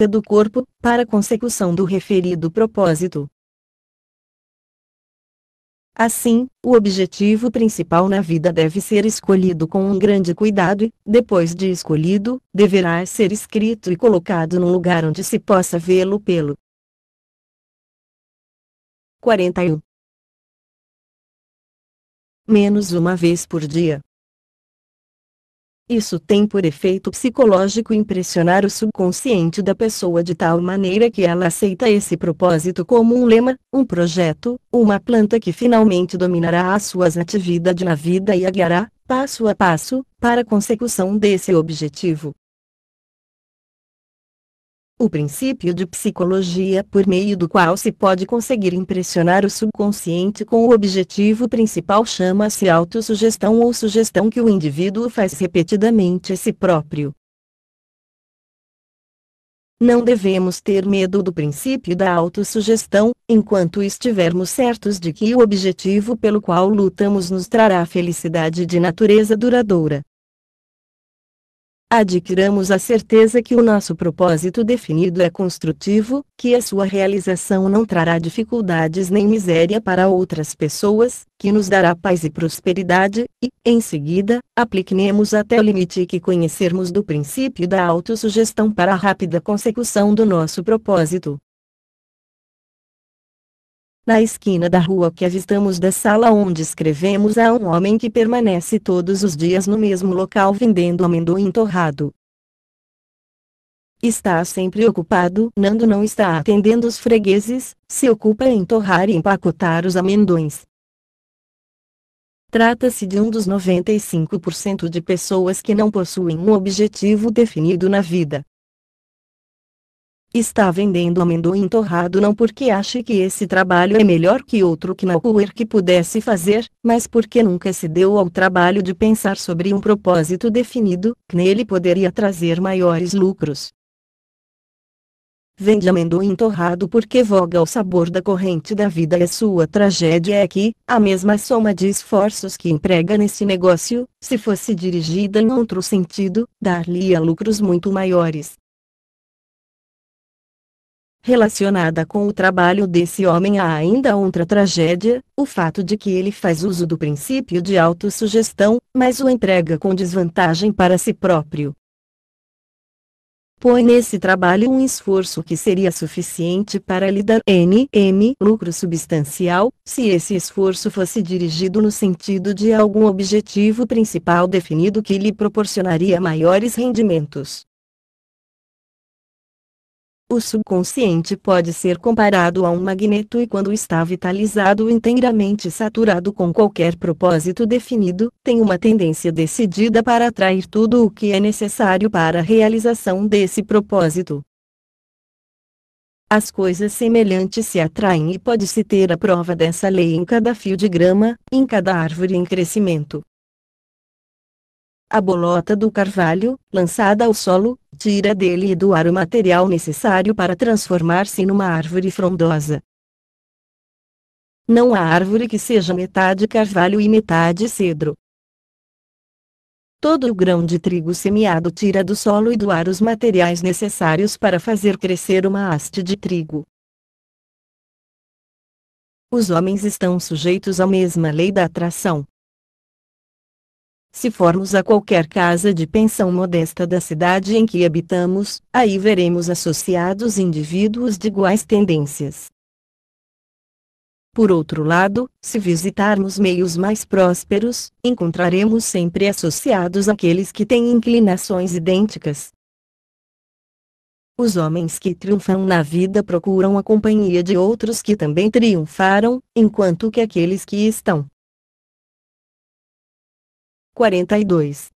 do corpo, para a consecução do referido propósito. Assim, o objetivo principal na vida deve ser escolhido com um grande cuidado e, depois de escolhido, deverá ser escrito e colocado num lugar onde se possa vê-lo pelo 41. Menos uma vez por dia. Isso tem por efeito psicológico impressionar o subconsciente da pessoa de tal maneira que ela aceita esse propósito como um lema, um projeto, uma planta que finalmente dominará as suas atividades na vida e a guiará, passo a passo, para a consecução desse objetivo. O princípio de psicologia por meio do qual se pode conseguir impressionar o subconsciente com o objetivo principal chama-se autossugestão ou sugestão que o indivíduo faz repetidamente a si próprio. Não devemos ter medo do princípio da autossugestão, enquanto estivermos certos de que o objetivo pelo qual lutamos nos trará felicidade de natureza duradoura. Adquiramos a certeza que o nosso propósito definido é construtivo, que a sua realização não trará dificuldades nem miséria para outras pessoas, que nos dará paz e prosperidade, e, em seguida, apliquemos até o limite que conhecermos do princípio da autossugestão para a rápida consecução do nosso propósito. Na esquina da rua que avistamos da sala onde escrevemos há um homem que permanece todos os dias no mesmo local vendendo amendoim torrado. Está sempre ocupado. Nando não está atendendo os fregueses, se ocupa em torrar e empacotar os amendoins. Trata-se de um dos 95% de pessoas que não possuem um objetivo definido na vida. Está vendendo amendoim torrado não porque ache que esse trabalho é melhor que outro que não que pudesse fazer, mas porque nunca se deu ao trabalho de pensar sobre um propósito definido, que nele poderia trazer maiores lucros. Vende amendoim torrado porque voga ao sabor da corrente da vida e a sua tragédia é que, a mesma soma de esforços que emprega nesse negócio, se fosse dirigida em outro sentido, dar-lhe-ia lucros muito maiores. Relacionada com o trabalho desse homem há ainda outra tragédia, o fato de que ele faz uso do princípio de autossugestão, mas o emprega com desvantagem para si próprio. Põe nesse trabalho um esforço que seria suficiente para lhe dar lucro substancial, se esse esforço fosse dirigido no sentido de algum objetivo principal definido que lhe proporcionaria maiores rendimentos. O subconsciente pode ser comparado a um magneto e quando está vitalizado e inteiramente saturado com qualquer propósito definido, tem uma tendência decidida para atrair tudo o que é necessário para a realização desse propósito. As coisas semelhantes se atraem e pode-se ter a prova dessa lei em cada fio de grama, em cada árvore em crescimento. A bolota do carvalho, lançada ao solo, tira dele e do ar o material necessário para transformar-se numa árvore frondosa. Não há árvore que seja metade carvalho e metade cedro. Todo o grão de trigo semeado tira do solo e do ar os materiais necessários para fazer crescer uma haste de trigo. Os homens estão sujeitos à mesma lei da atração. Se formos a qualquer casa de pensão modesta da cidade em que habitamos, aí veremos associados indivíduos de iguais tendências. Por outro lado, se visitarmos meios mais prósperos, encontraremos sempre associados aqueles que têm inclinações idênticas. Os homens que triunfam na vida procuram a companhia de outros que também triunfaram, enquanto que aqueles que estão 42.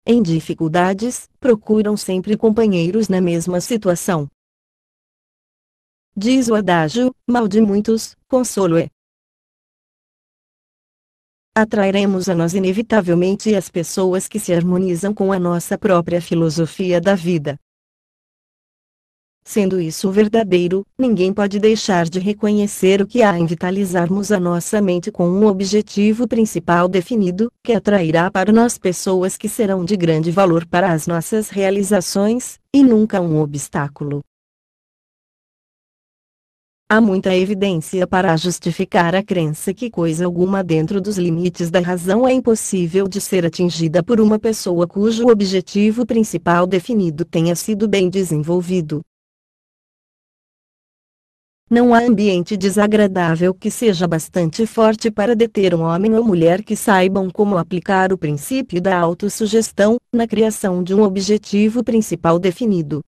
Em dificuldades, procuram sempre companheiros na mesma situação. Diz o adágio, mal de muitos, consolo é. Atrairemos a nós inevitavelmente as pessoas que se harmonizam com a nossa própria filosofia da vida. Sendo isso verdadeiro, ninguém pode deixar de reconhecer o que há em vitalizarmos a nossa mente com um objetivo principal definido, que atrairá para nós pessoas que serão de grande valor para as nossas realizações, e nunca um obstáculo. Há muita evidência para justificar a crença que coisa alguma dentro dos limites da razão é impossível de ser atingida por uma pessoa cujo objetivo principal definido tenha sido bem desenvolvido. Não há ambiente desagradável que seja bastante forte para deter um homem ou mulher que saibam como aplicar o princípio da autossugestão, na criação de um objetivo principal definido.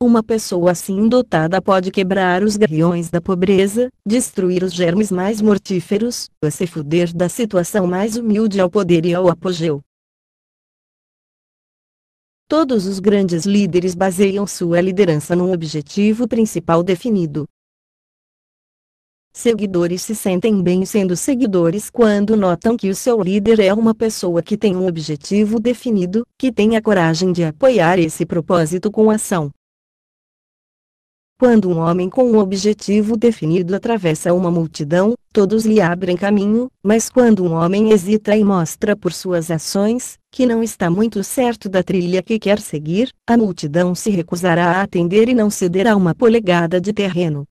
Uma pessoa assim dotada pode quebrar os grilhões da pobreza, destruir os germes mais mortíferos, se fuder da situação mais humilde ao poder e ao apogeu. Todos os grandes líderes baseiam sua liderança num objetivo principal definido. Seguidores se sentem bem sendo seguidores quando notam que o seu líder é uma pessoa que tem um objetivo definido, que tem a coragem de apoiar esse propósito com ação. Quando um homem com um objetivo definido atravessa uma multidão, todos lhe abrem caminho, mas quando um homem hesita e mostra por suas ações, que não está muito certo da trilha que quer seguir, a multidão se recusará a atender e não cederá uma polegada de terreno.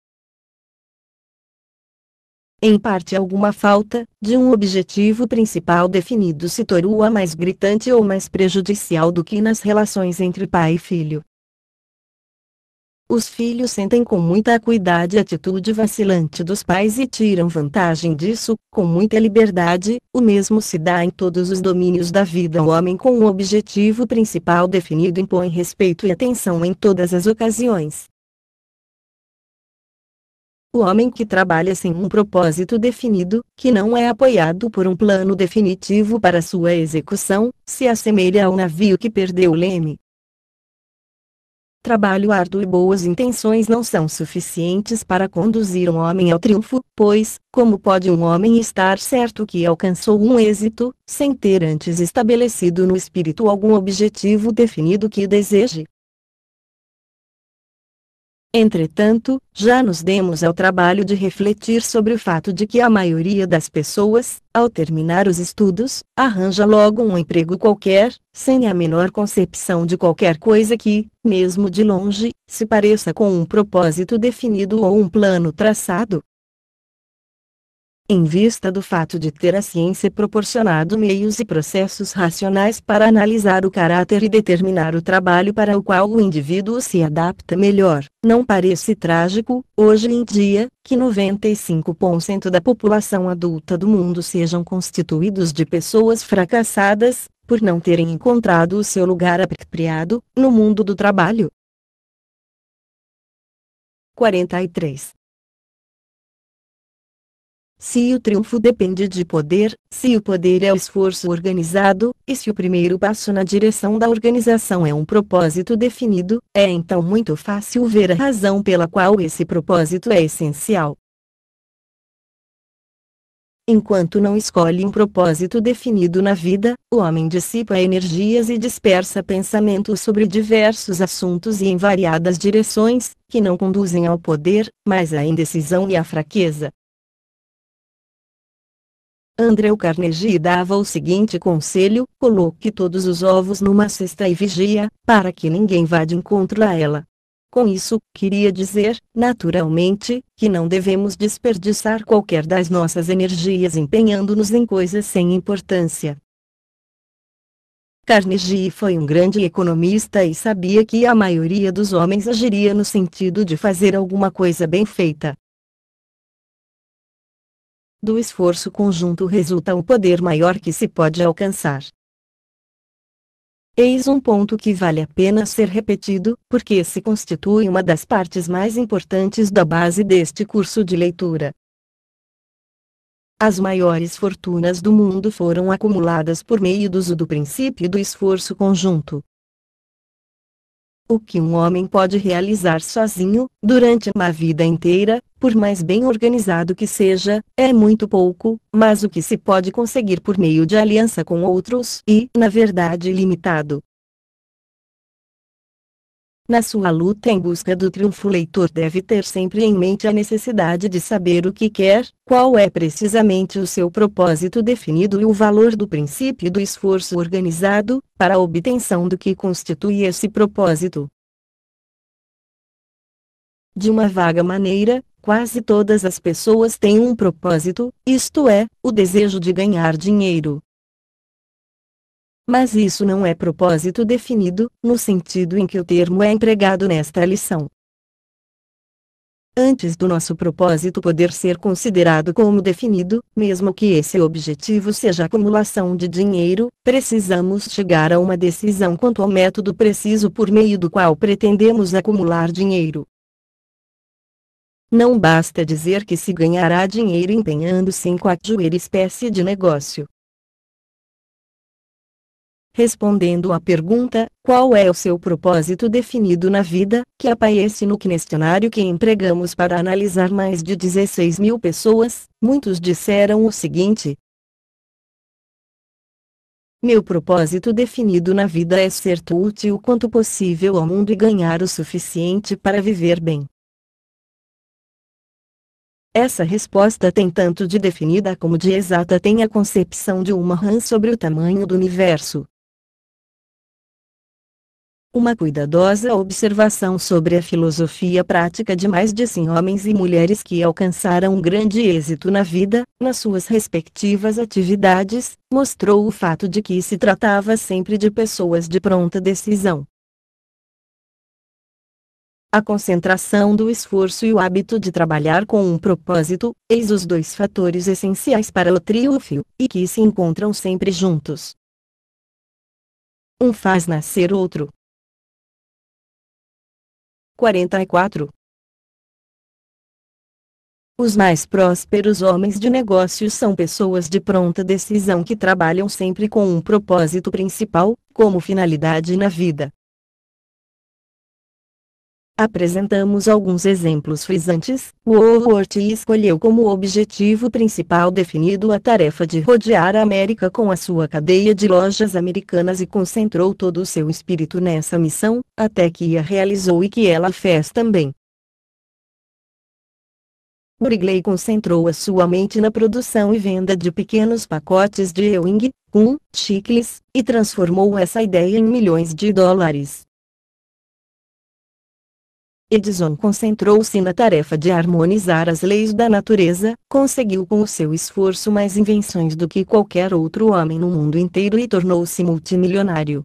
Em parte alguma falta de um objetivo principal definido se tornou mais gritante ou mais prejudicial do que nas relações entre pai e filho. Os filhos sentem com muita acuidade a atitude vacilante dos pais e tiram vantagem disso, com muita liberdade. O mesmo se dá em todos os domínios da vida. O homem com um objetivo principal definido impõe respeito e atenção em todas as ocasiões. O homem que trabalha sem um propósito definido, que não é apoiado por um plano definitivo para sua execução, se assemelha ao navio que perdeu o leme. Trabalho árduo e boas intenções não são suficientes para conduzir um homem ao triunfo, pois, como pode um homem estar certo que alcançou um êxito, sem ter antes estabelecido no espírito algum objetivo definido que deseje? Entretanto, já nos demos ao trabalho de refletir sobre o fato de que a maioria das pessoas, ao terminar os estudos, arranja logo um emprego qualquer, sem a menor concepção de qualquer coisa que, mesmo de longe, se pareça com um propósito definido ou um plano traçado. Em vista do fato de ter a ciência proporcionado meios e processos racionais para analisar o caráter e determinar o trabalho para o qual o indivíduo se adapta melhor, não parece trágico, hoje em dia, que 95% da população adulta do mundo sejam constituídos de pessoas fracassadas, por não terem encontrado o seu lugar apropriado no mundo do trabalho. 43. Se o triunfo depende de poder, se o poder é o esforço organizado, e se o primeiro passo na direção da organização é um propósito definido, é então muito fácil ver a razão pela qual esse propósito é essencial. Enquanto não escolhe um propósito definido na vida, o homem dissipa energias e dispersa pensamentos sobre diversos assuntos e em variadas direções, que não conduzem ao poder, mas à indecisão e à fraqueza. Andrew Carnegie dava o seguinte conselho: coloque todos os ovos numa cesta e vigia, para que ninguém vá de encontro a ela. Com isso, queria dizer, naturalmente, que não devemos desperdiçar qualquer das nossas energias empenhando-nos em coisas sem importância. Carnegie foi um grande economista e sabia que a maioria dos homens agiria no sentido de fazer alguma coisa bem feita. Do esforço conjunto resulta um poder maior que se pode alcançar. Eis um ponto que vale a pena ser repetido, porque se constitui uma das partes mais importantes da base deste curso de leitura. As maiores fortunas do mundo foram acumuladas por meio do uso do princípio do esforço conjunto. O que um homem pode realizar sozinho, durante uma vida inteira, por mais bem organizado que seja, é muito pouco, mas o que se pode conseguir por meio de aliança com outros, na verdade limitado. Na sua luta em busca do triunfo, o leitor deve ter sempre em mente a necessidade de saber o que quer, qual é precisamente o seu propósito definido e o valor do princípio do esforço organizado, para a obtenção do que constitui esse propósito. De uma vaga maneira, quase todas as pessoas têm um propósito, isto é, o desejo de ganhar dinheiro. Mas isso não é propósito definido, no sentido em que o termo é empregado nesta lição. Antes do nosso propósito poder ser considerado como definido, mesmo que esse objetivo seja a acumulação de dinheiro, precisamos chegar a uma decisão quanto ao método preciso por meio do qual pretendemos acumular dinheiro. Não basta dizer que se ganhará dinheiro empenhando-se em qualquer espécie de negócio. Respondendo à pergunta, qual é o seu propósito definido na vida, que aparece no questionário que empregamos para analisar mais de 16.000 pessoas, muitos disseram o seguinte: meu propósito definido na vida é ser útil quanto possível ao mundo e ganhar o suficiente para viver bem. Essa resposta tem tanto de definida como de exata tem a concepção de uma rã sobre o tamanho do universo. Uma cuidadosa observação sobre a filosofia prática de mais de 100 homens e mulheres que alcançaram grande êxito na vida, nas suas respectivas atividades, mostrou o fato de que se tratava sempre de pessoas de pronta decisão. A concentração do esforço e o hábito de trabalhar com um propósito, eis os dois fatores essenciais para o triunfo, e que se encontram sempre juntos. Um faz nascer outro. 44. Os mais prósperos homens de negócios são pessoas de pronta decisão que trabalham sempre com um propósito principal, como finalidade na vida. Apresentamos alguns exemplos frisantes. Woolworth escolheu como objetivo principal definido a tarefa de rodear a América com a sua cadeia de lojas americanas e concentrou todo o seu espírito nessa missão, até que a realizou e que ela fez também. Wrigley concentrou a sua mente na produção e venda de pequenos pacotes de Ewing, chicles, e transformou essa ideia em milhões de dólares. Edison concentrou-se na tarefa de harmonizar as leis da natureza, conseguiu com o seu esforço mais invenções do que qualquer outro homem no mundo inteiro e tornou-se multimilionário.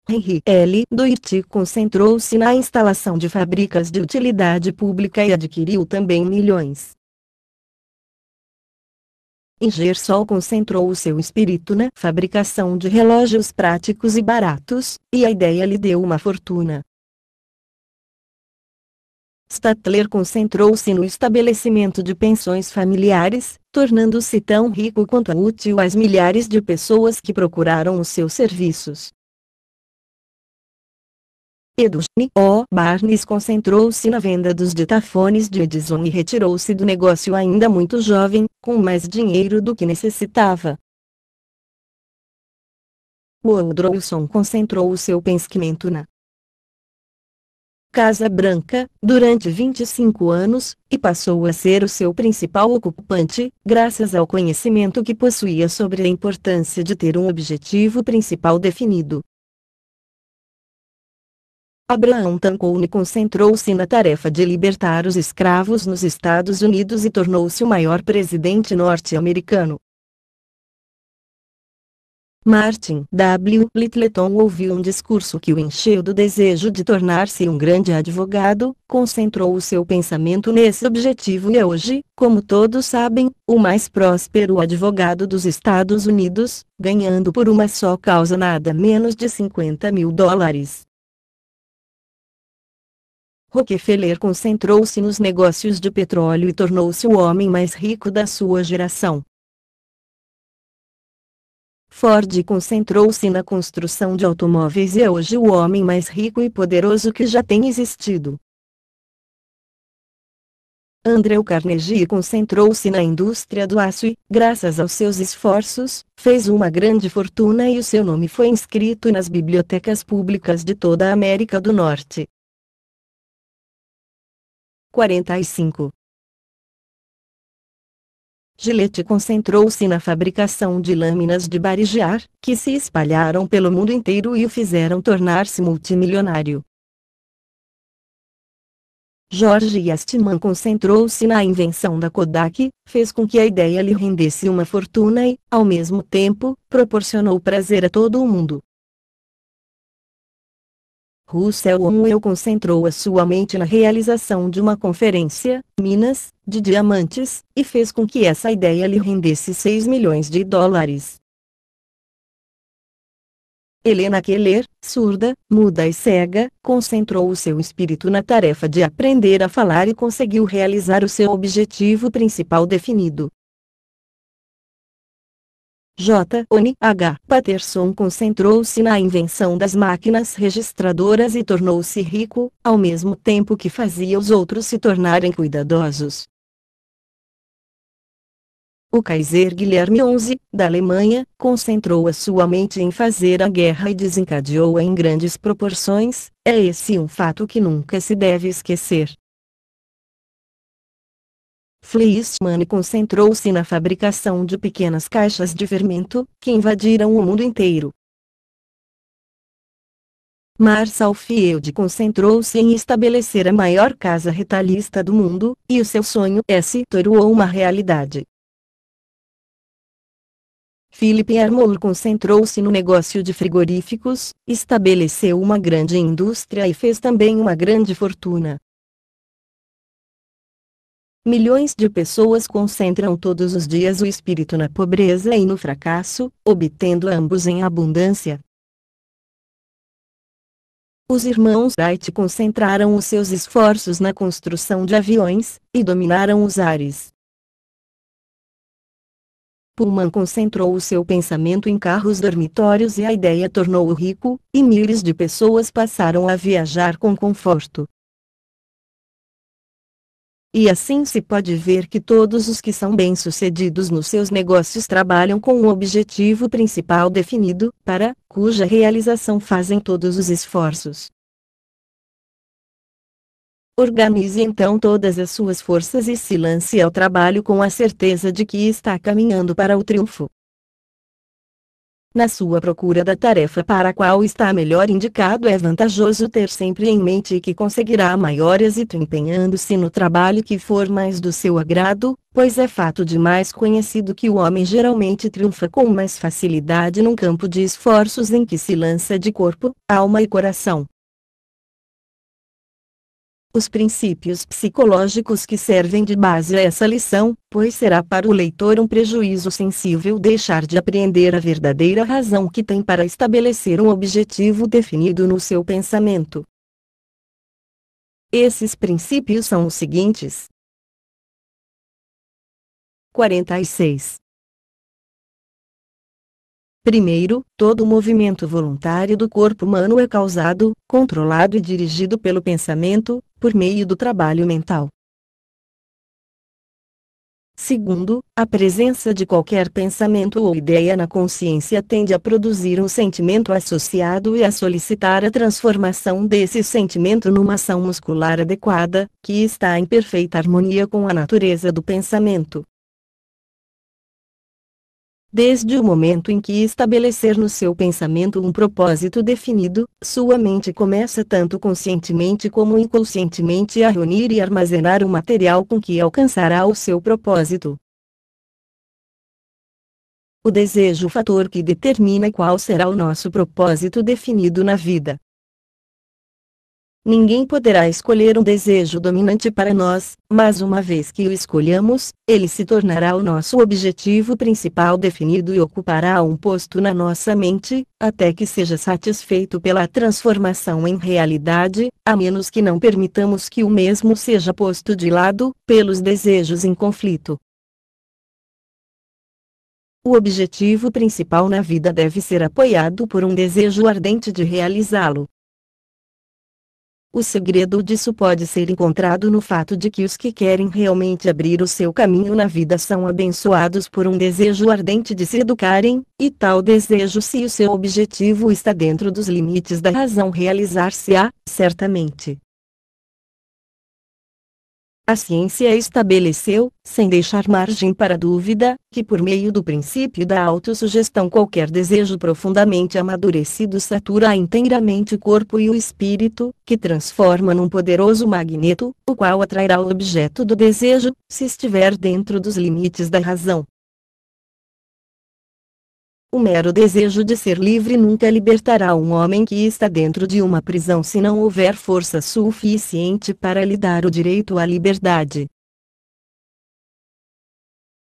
Henry L. Doherty concentrou-se na instalação de fábricas de utilidade pública e adquiriu também milhões. Ingersoll concentrou o seu espírito na fabricação de relógios práticos e baratos, e a ideia lhe deu uma fortuna. Statler concentrou-se no estabelecimento de pensões familiares, tornando-se tão rico quanto útil às milhares de pessoas que procuraram os seus serviços. Edwin O. Barnes concentrou-se na venda dos ditafones de Edison e retirou-se do negócio ainda muito jovem, com mais dinheiro do que necessitava. Woodrow Wilson concentrou o seu pensamento na Casa Branca, durante 25 anos, e passou a ser o seu principal ocupante, graças ao conhecimento que possuía sobre a importância de ter um objetivo principal definido. Abraham Lincoln concentrou-se na tarefa de libertar os escravos nos Estados Unidos e tornou-se o maior presidente norte-americano. Martin W. Littleton ouviu um discurso que o encheu do desejo de tornar-se um grande advogado, concentrou o seu pensamento nesse objetivo e é hoje, como todos sabem, o mais próspero advogado dos Estados Unidos, ganhando por uma só causa nada menos de $50.000. Rockefeller concentrou-se nos negócios de petróleo e tornou-se o homem mais rico da sua geração. Ford concentrou-se na construção de automóveis e é hoje o homem mais rico e poderoso que já tem existido. Andrew Carnegie concentrou-se na indústria do aço e, graças aos seus esforços, fez uma grande fortuna e o seu nome foi inscrito nas bibliotecas públicas de toda a América do Norte. 45. Gillette concentrou-se na fabricação de lâminas de barigear, que se espalharam pelo mundo inteiro e o fizeram tornar-se multimilionário. George Eastman concentrou-se na invenção da Kodak, fez com que a ideia lhe rendesse uma fortuna e, ao mesmo tempo, proporcionou prazer a todo o mundo. Russell Onwell concentrou a sua mente na realização de uma conferência, Minas, de diamantes, e fez com que essa ideia lhe rendesse $6 milhões. Helena Keller, surda, muda e cega, concentrou o seu espírito na tarefa de aprender a falar e conseguiu realizar o seu objetivo principal definido. J. H. Patterson concentrou-se na invenção das máquinas registradoras e tornou-se rico, ao mesmo tempo que fazia os outros se tornarem cuidadosos. O Kaiser Guilherme XI, da Alemanha, concentrou a sua mente em fazer a guerra e desencadeou-a em grandes proporções. É esse um fato que nunca se deve esquecer. Fleischmann concentrou-se na fabricação de pequenas caixas de fermento, que invadiram o mundo inteiro. Marshall Field concentrou-se em estabelecer a maior casa retalhista do mundo, e o seu sonho se tornou uma realidade. Philip Armour concentrou-se no negócio de frigoríficos, estabeleceu uma grande indústria e fez também uma grande fortuna. Milhões de pessoas concentram todos os dias o espírito na pobreza e no fracasso, obtendo ambos em abundância. Os irmãos Wright concentraram os seus esforços na construção de aviões, e dominaram os ares. Pullman concentrou o seu pensamento em carros dormitórios e a ideia tornou-o rico, e milhares de pessoas passaram a viajar com conforto. E assim se pode ver que todos os que são bem-sucedidos nos seus negócios trabalham com um objetivo principal definido, para cuja realização fazem todos os esforços. Organize então todas as suas forças e se lance ao trabalho com a certeza de que está caminhando para o triunfo. Na sua procura da tarefa para a qual está melhor indicado, é vantajoso ter sempre em mente que conseguirá maior êxito empenhando-se no trabalho que for mais do seu agrado, pois é fato demais conhecido que o homem geralmente triunfa com mais facilidade num campo de esforços em que se lança de corpo, alma e coração. Os princípios psicológicos que servem de base a essa lição, pois será para o leitor um prejuízo sensível deixar de apreender a verdadeira razão que tem para estabelecer um objetivo definido no seu pensamento. Esses princípios são os seguintes. 46. Primeiro, todo movimento voluntário do corpo humano é causado, controlado e dirigido pelo pensamento, por meio do trabalho mental. Segundo, a presença de qualquer pensamento ou ideia na consciência tende a produzir um sentimento associado e a solicitar a transformação desse sentimento numa ação muscular adequada, que está em perfeita harmonia com a natureza do pensamento. Desde o momento em que estabelecer no seu pensamento um propósito definido, sua mente começa tanto conscientemente como inconscientemente a reunir e armazenar o material com que alcançará o seu propósito. O desejo é o fator que determina qual será o nosso propósito definido na vida. Ninguém poderá escolher um desejo dominante para nós, mas uma vez que o escolhamos, ele se tornará o nosso objetivo principal definido e ocupará um posto na nossa mente, até que seja satisfeito pela transformação em realidade, a menos que não permitamos que o mesmo seja posto de lado, pelos desejos em conflito. O objetivo principal na vida deve ser apoiado por um desejo ardente de realizá-lo. O segredo disso pode ser encontrado no fato de que os que querem realmente abrir o seu caminho na vida são abençoados por um desejo ardente de se educarem, e tal desejo, se o seu objetivo está dentro dos limites da razão, realizar-se-á, certamente. A ciência estabeleceu, sem deixar margem para dúvida, que por meio do princípio da autossugestão qualquer desejo profundamente amadurecido satura inteiramente o corpo e o espírito, que transforma num poderoso magneto, o qual atrairá o objeto do desejo, se estiver dentro dos limites da razão. O mero desejo de ser livre nunca libertará um homem que está dentro de uma prisão se não houver força suficiente para lhe dar o direito à liberdade.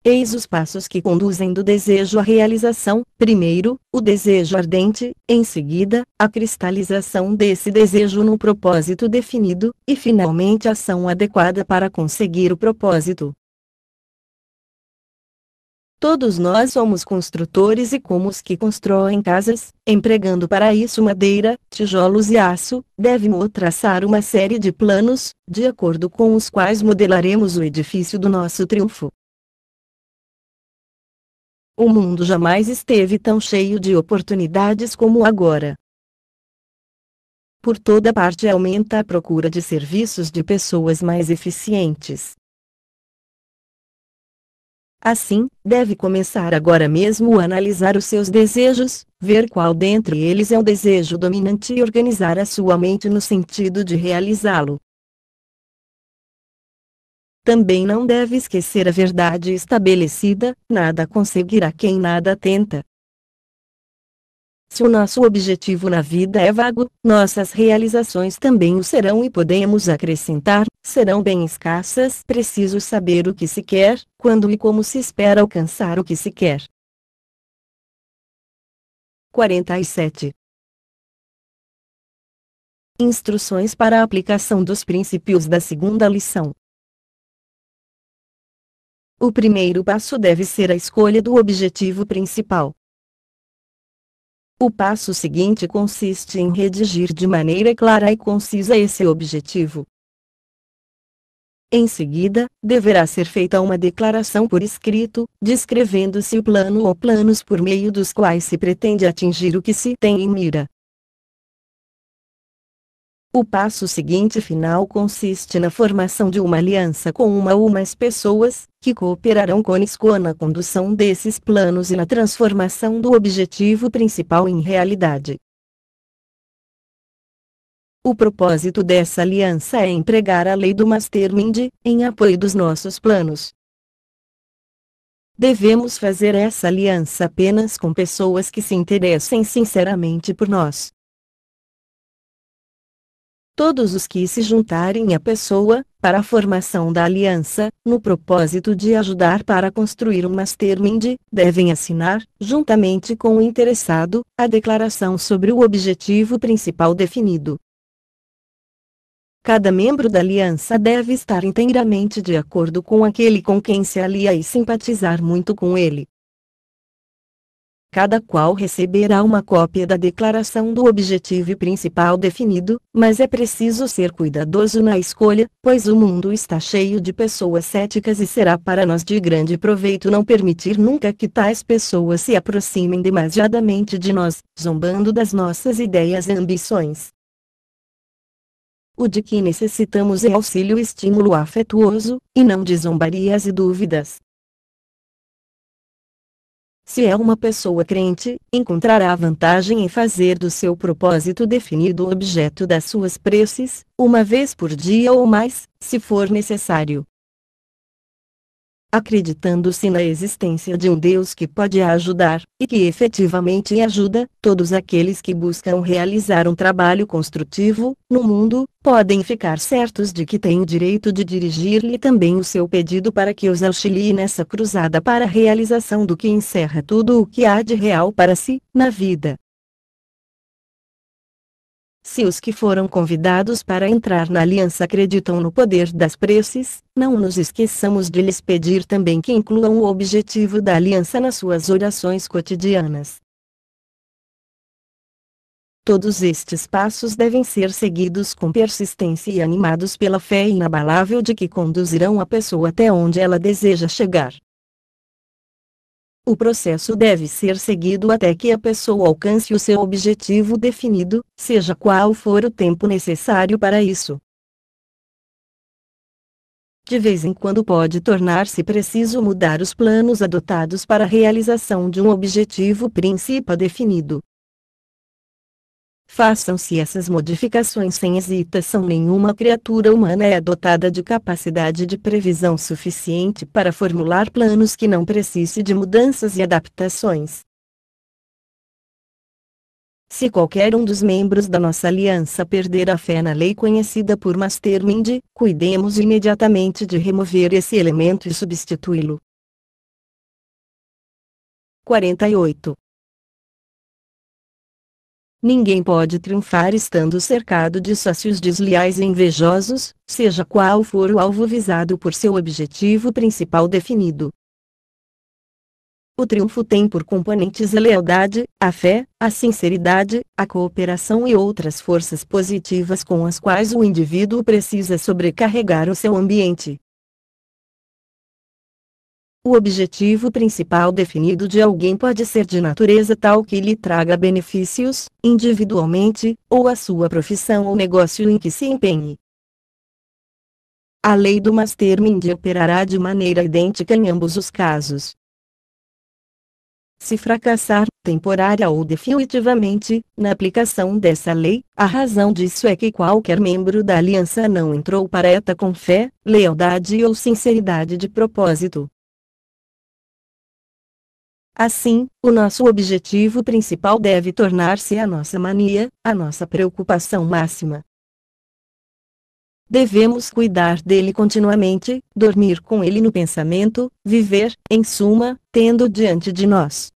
Eis os passos que conduzem do desejo à realização: primeiro, o desejo ardente, em seguida, a cristalização desse desejo num propósito definido, e finalmente a ação adequada para conseguir o propósito. Todos nós somos construtores e, como os que constroem casas, empregando para isso madeira, tijolos e aço, devemos traçar uma série de planos, de acordo com os quais modelaremos o edifício do nosso triunfo. O mundo jamais esteve tão cheio de oportunidades como agora. Por toda parte aumenta a procura de serviços de pessoas mais eficientes. Assim, deve começar agora mesmo a analisar os seus desejos, ver qual dentre eles é o desejo dominante e organizar a sua mente no sentido de realizá-lo. Também não deve esquecer a verdade estabelecida: nada conseguirá quem nada tenta. Se o nosso objetivo na vida é vago, nossas realizações também o serão, e podemos acrescentar, serão bem escassas. Preciso saber o que se quer, quando e como se espera alcançar o que se quer. 47. Instruções para a aplicação dos princípios da segunda lição. O primeiro passo deve ser a escolha do objetivo principal. O passo seguinte consiste em redigir de maneira clara e concisa esse objetivo. Em seguida, deverá ser feita uma declaração por escrito, descrevendo-se o plano ou planos por meio dos quais se pretende atingir o que se tem em mira. O passo seguinte final consiste na formação de uma aliança com uma ou mais pessoas, que cooperarão conosco na condução desses planos e na transformação do objetivo principal em realidade. O propósito dessa aliança é empregar a lei do Mastermind, em apoio dos nossos planos. Devemos fazer essa aliança apenas com pessoas que se interessem sinceramente por nós. Todos os que se juntarem à pessoa, para a formação da aliança, no propósito de ajudar para construir um Mastermind, devem assinar, juntamente com o interessado, a declaração sobre o objetivo principal definido. Cada membro da aliança deve estar inteiramente de acordo com aquele com quem se alia e simpatizar muito com ele. Cada qual receberá uma cópia da declaração do objetivo principal definido, mas é preciso ser cuidadoso na escolha, pois o mundo está cheio de pessoas céticas e será para nós de grande proveito não permitir nunca que tais pessoas se aproximem demasiadamente de nós, zombando das nossas ideias e ambições. O de que necessitamos é auxílio e estímulo afetuoso, e não de zombarias e dúvidas. Se é uma pessoa crente, encontrará vantagem em fazer do seu propósito definido o objeto das suas preces, uma vez por dia ou mais, se for necessário. Acreditando-se na existência de um Deus que pode ajudar, e que efetivamente ajuda, todos aqueles que buscam realizar um trabalho construtivo, no mundo, podem ficar certos de que têm o direito de dirigir-lhe também o seu pedido para que os auxilie nessa cruzada para a realização do que encerra tudo o que há de real para si, na vida. Se os que foram convidados para entrar na aliança acreditam no poder das preces, não nos esqueçamos de lhes pedir também que incluam o objetivo da aliança nas suas orações cotidianas. todos estes passos devem ser seguidos com persistência e animados pela fé inabalável de que conduzirão a pessoa até onde ela deseja chegar. O processo deve ser seguido até que a pessoa alcance o seu objetivo definido, seja qual for o tempo necessário para isso. De vez em quando pode tornar-se preciso mudar os planos adotados para a realização de um objetivo principal definido. Façam-se essas modificações sem hesitação. Nenhuma criatura humana é dotada de capacidade de previsão suficiente para formular planos que não precise de mudanças e adaptações. Se qualquer um dos membros da nossa aliança perder a fé na lei conhecida por Mastermind, cuidemos imediatamente de remover esse elemento e substituí-lo. 48. Ninguém pode triunfar estando cercado de sócios desleais e invejosos, seja qual for o alvo visado por seu objetivo principal definido. O triunfo tem por componentes a lealdade, a fé, a sinceridade, a cooperação e outras forças positivas com as quais o indivíduo precisa sobrecarregar o seu ambiente. O objetivo principal definido de alguém pode ser de natureza tal que lhe traga benefícios, individualmente, ou à sua profissão ou negócio em que se empenhe. A lei do Mastermind operará de maneira idêntica em ambos os casos. Se fracassar, temporária ou definitivamente, na aplicação dessa lei, a razão disso é que qualquer membro da aliança não entrou para ela com fé, lealdade ou sinceridade de propósito. Assim, o nosso objetivo principal deve tornar-se a nossa mania, a nossa preocupação máxima. Devemos cuidar dele continuamente, dormir com ele no pensamento, viver, em suma, tendo diante de nós.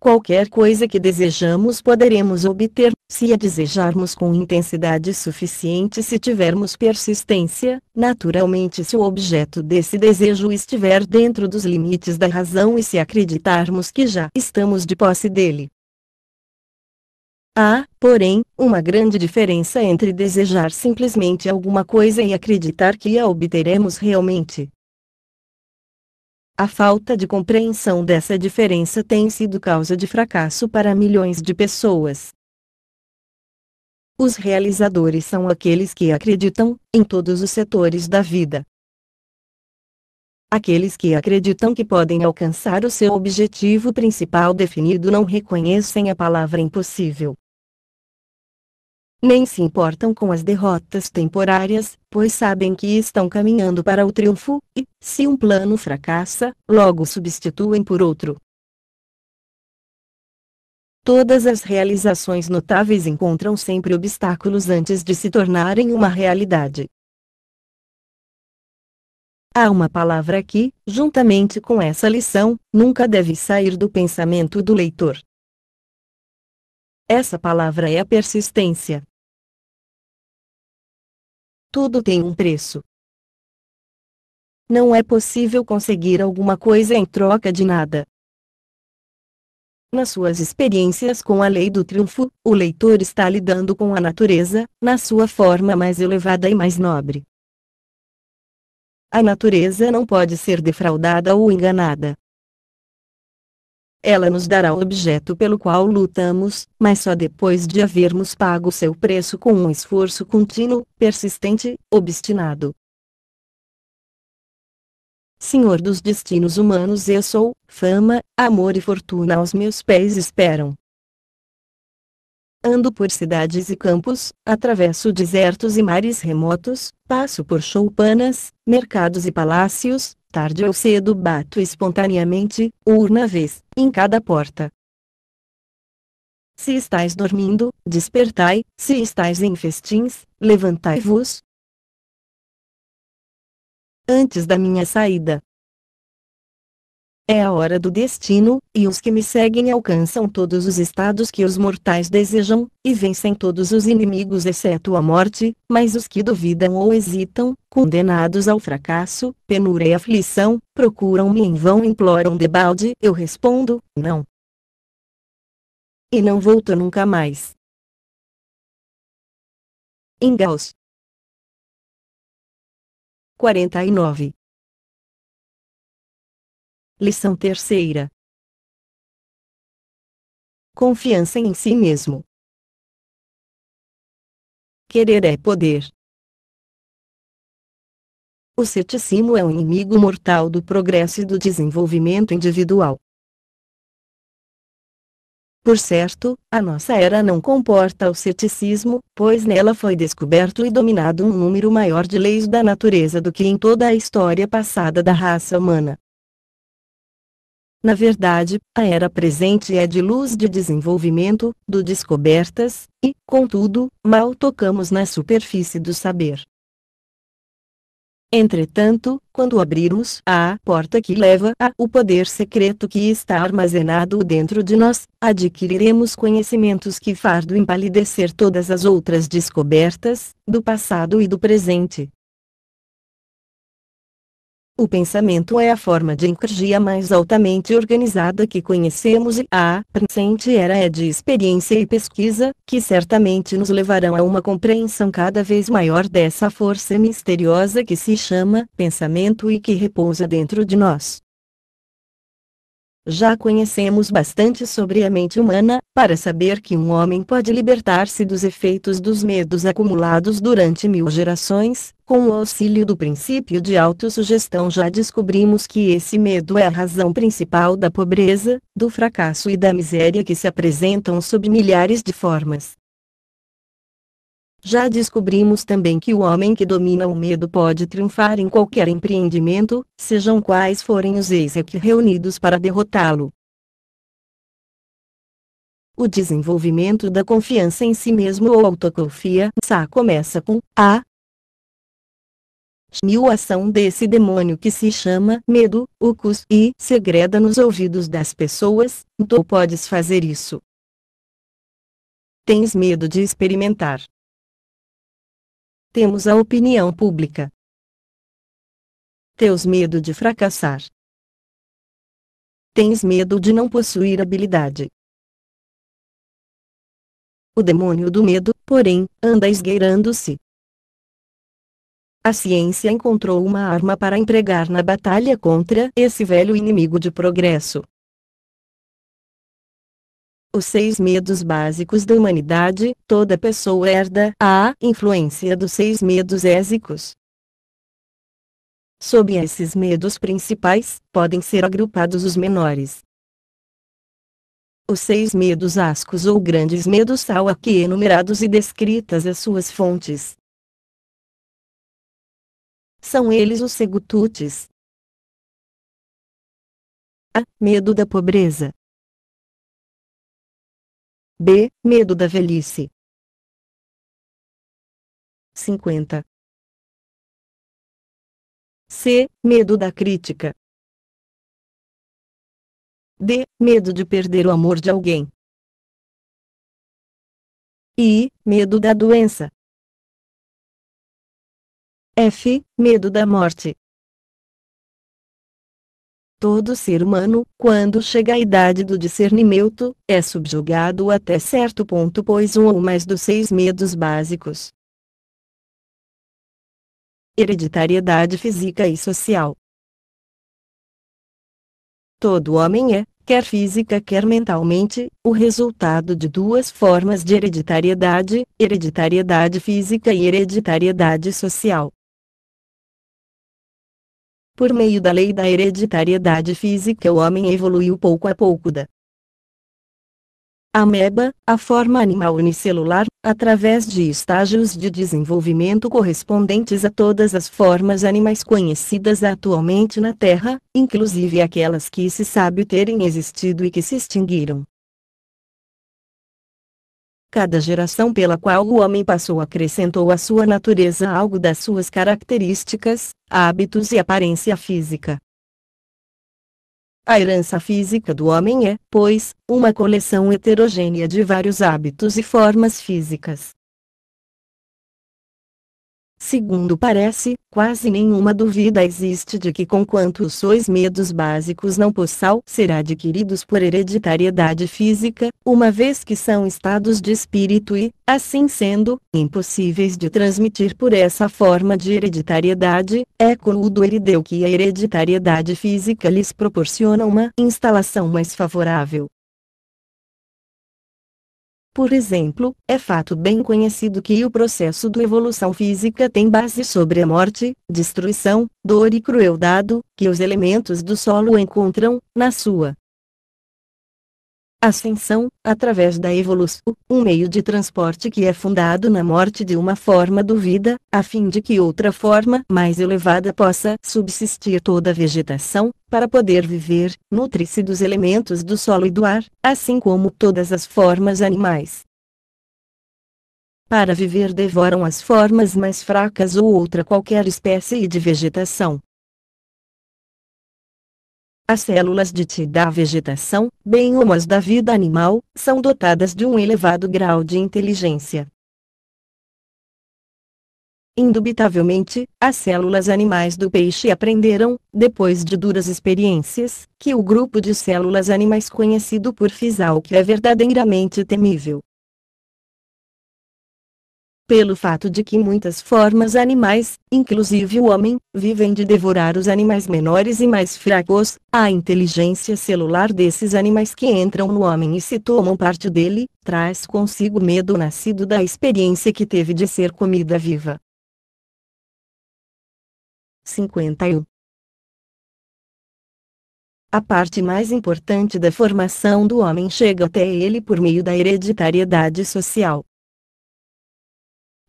Qualquer coisa que desejamos poderemos obter, se a desejarmos com intensidade suficiente, se tivermos persistência, naturalmente se o objeto desse desejo estiver dentro dos limites da razão e se acreditarmos que já estamos de posse dele. Há, porém, uma grande diferença entre desejar simplesmente alguma coisa e acreditar que a obteremos realmente. A falta de compreensão dessa diferença tem sido causa de fracasso para milhões de pessoas. Os realizadores são aqueles que acreditam, em todos os setores da vida. Aqueles que acreditam que podem alcançar o seu objetivo principal definido não reconhecem a palavra impossível. Nem se importam com as derrotas temporárias, pois sabem que estão caminhando para o triunfo, e, se um plano fracassa, logo substituem por outro. Todas as realizações notáveis encontram sempre obstáculos antes de se tornarem uma realidade. Há uma palavra que, juntamente com essa lição, nunca deve sair do pensamento do leitor. Essa palavra é a persistência. Tudo tem um preço. Não é possível conseguir alguma coisa em troca de nada. Nas suas experiências com a lei do triunfo, o leitor está lidando com a natureza, na sua forma mais elevada e mais nobre. A natureza não pode ser defraudada ou enganada. Ela nos dará o objeto pelo qual lutamos, mas só depois de havermos pago seu preço com um esforço contínuo, persistente, obstinado. Senhor dos destinos humanos, eu sou, fama, amor e fortuna aos meus pés esperam. Ando por cidades e campos, atravesso desertos e mares remotos, passo por choupanas, mercados e palácios, tarde ou cedo bato espontaneamente, uma vez, em cada porta. Se estais dormindo, despertai, se estais em festins, levantai-vos. Antes da minha saída. É a hora do destino, e os que me seguem alcançam todos os estados que os mortais desejam, e vencem todos os inimigos exceto a morte, mas os que duvidam ou hesitam, condenados ao fracasso, penúria e aflição, procuram-me em vão e imploram debalde, eu respondo, não. e não voltou nunca mais. Ingalls 49. Lição terceira. Confiança em si mesmo. Querer é poder. O ceticismo é um inimigo mortal do progresso e do desenvolvimento individual. Por certo, a nossa era não comporta o ceticismo, pois nela foi descoberto e dominado um número maior de leis da natureza do que em toda a história passada da raça humana. Na verdade, a era presente é de luz de desenvolvimento, de descobertas, e, contudo, mal tocamos na superfície do saber. Entretanto, quando abrirmos a porta que leva ao poder secreto que está armazenado dentro de nós, adquiriremos conhecimentos que farão empalidecer todas as outras descobertas, do passado e do presente. O pensamento é a forma de energia mais altamente organizada que conhecemos e a presente era é de experiência e pesquisa, que certamente nos levarão a uma compreensão cada vez maior dessa força misteriosa que se chama pensamento e que repousa dentro de nós. Já conhecemos bastante sobre a mente humana, para saber que um homem pode libertar-se dos efeitos dos medos acumulados durante 1000 gerações, com o auxílio do princípio de autossugestão. Já descobrimos que esse medo é a razão principal da pobreza, do fracasso e da miséria que se apresentam sob milhares de formas. Já descobrimos também que o homem que domina o medo pode triunfar em qualquer empreendimento, sejam quais forem os eis aqui reunidos para derrotá-lo. O desenvolvimento da confiança em si mesmo ou autoconfiança começa com a ação desse demônio que se chama medo, e segreda nos ouvidos das pessoas. Tu podes fazer isso. Tens medo de experimentar. Temos a opinião pública. Tens medo de fracassar. Tens medo de não possuir habilidade. O demônio do medo, porém, anda esgueirando-se. A ciência encontrou uma arma para empregar na batalha contra esse velho inimigo de progresso. Os 6 medos básicos da humanidade, toda pessoa herda a influência dos 6 medos básicos. Sob esses medos principais, podem ser agrupados os menores. Os 6 medos ascos ou grandes medos são aqui enumerados e descritas as suas fontes. São eles os seguintes: A. Medo da pobreza. B. Medo da velhice. 50. C. Medo da crítica. D. Medo de perder o amor de alguém. I. Medo da doença. F. Medo da morte. Todo ser humano, quando chega à idade do discernimento, é subjugado até certo ponto, pois um ou mais dos 6 medos básicos. Hereditariedade física e social. Todo homem é, quer física quer mentalmente, o resultado de 2 formas de hereditariedade, hereditariedade física e hereditariedade social. Por meio da lei da hereditariedade física, o homem evoluiu pouco a pouco da ameba, a forma animal unicelular, através de estágios de desenvolvimento correspondentes a todas as formas animais conhecidas atualmente na Terra, inclusive aquelas que se sabe terem existido e que se extinguiram. Cada geração pela qual o homem passou acrescentou à sua natureza algo das suas características, hábitos e aparência física. A herança física do homem é, pois, uma coleção heterogênea de vários hábitos e formas físicas. Segundo parece, quase nenhuma dúvida existe de que conquanto os seus medos básicos não possam ser adquiridos por hereditariedade física, uma vez que são estados de espírito e, assim sendo, impossíveis de transmitir por essa forma de hereditariedade, é contudo evidente que a hereditariedade física lhes proporciona uma instalação mais favorável. Por exemplo, é fato bem conhecido que o processo da evolução física tem base sobre a morte, destruição, dor e crueldade, que os elementos do solo encontram, na sua ascensão, através da evolução, um meio de transporte que é fundado na morte de uma forma do vida, a fim de que outra forma mais elevada possa subsistir toda a vegetação, para poder viver, nutre-se dos elementos do solo e do ar, assim como todas as formas animais. Para viver devoram as formas mais fracas ou outra qualquer espécie de vegetação. As células da vegetação, bem como as da vida animal, são dotadas de um elevado grau de inteligência. Indubitavelmente, as células animais do peixe aprenderam, depois de duras experiências, que o grupo de células animais conhecido por Fiesalk é verdadeiramente temível. Pelo fato de que muitas formas animais, inclusive o homem, vivem de devorar os animais menores e mais fracos, a inteligência celular desses animais que entram no homem e se tomam parte dele, traz consigo medo nascido da experiência que teve de ser comida viva. 51. A parte mais importante da formação do homem chega até ele por meio da hereditariedade social.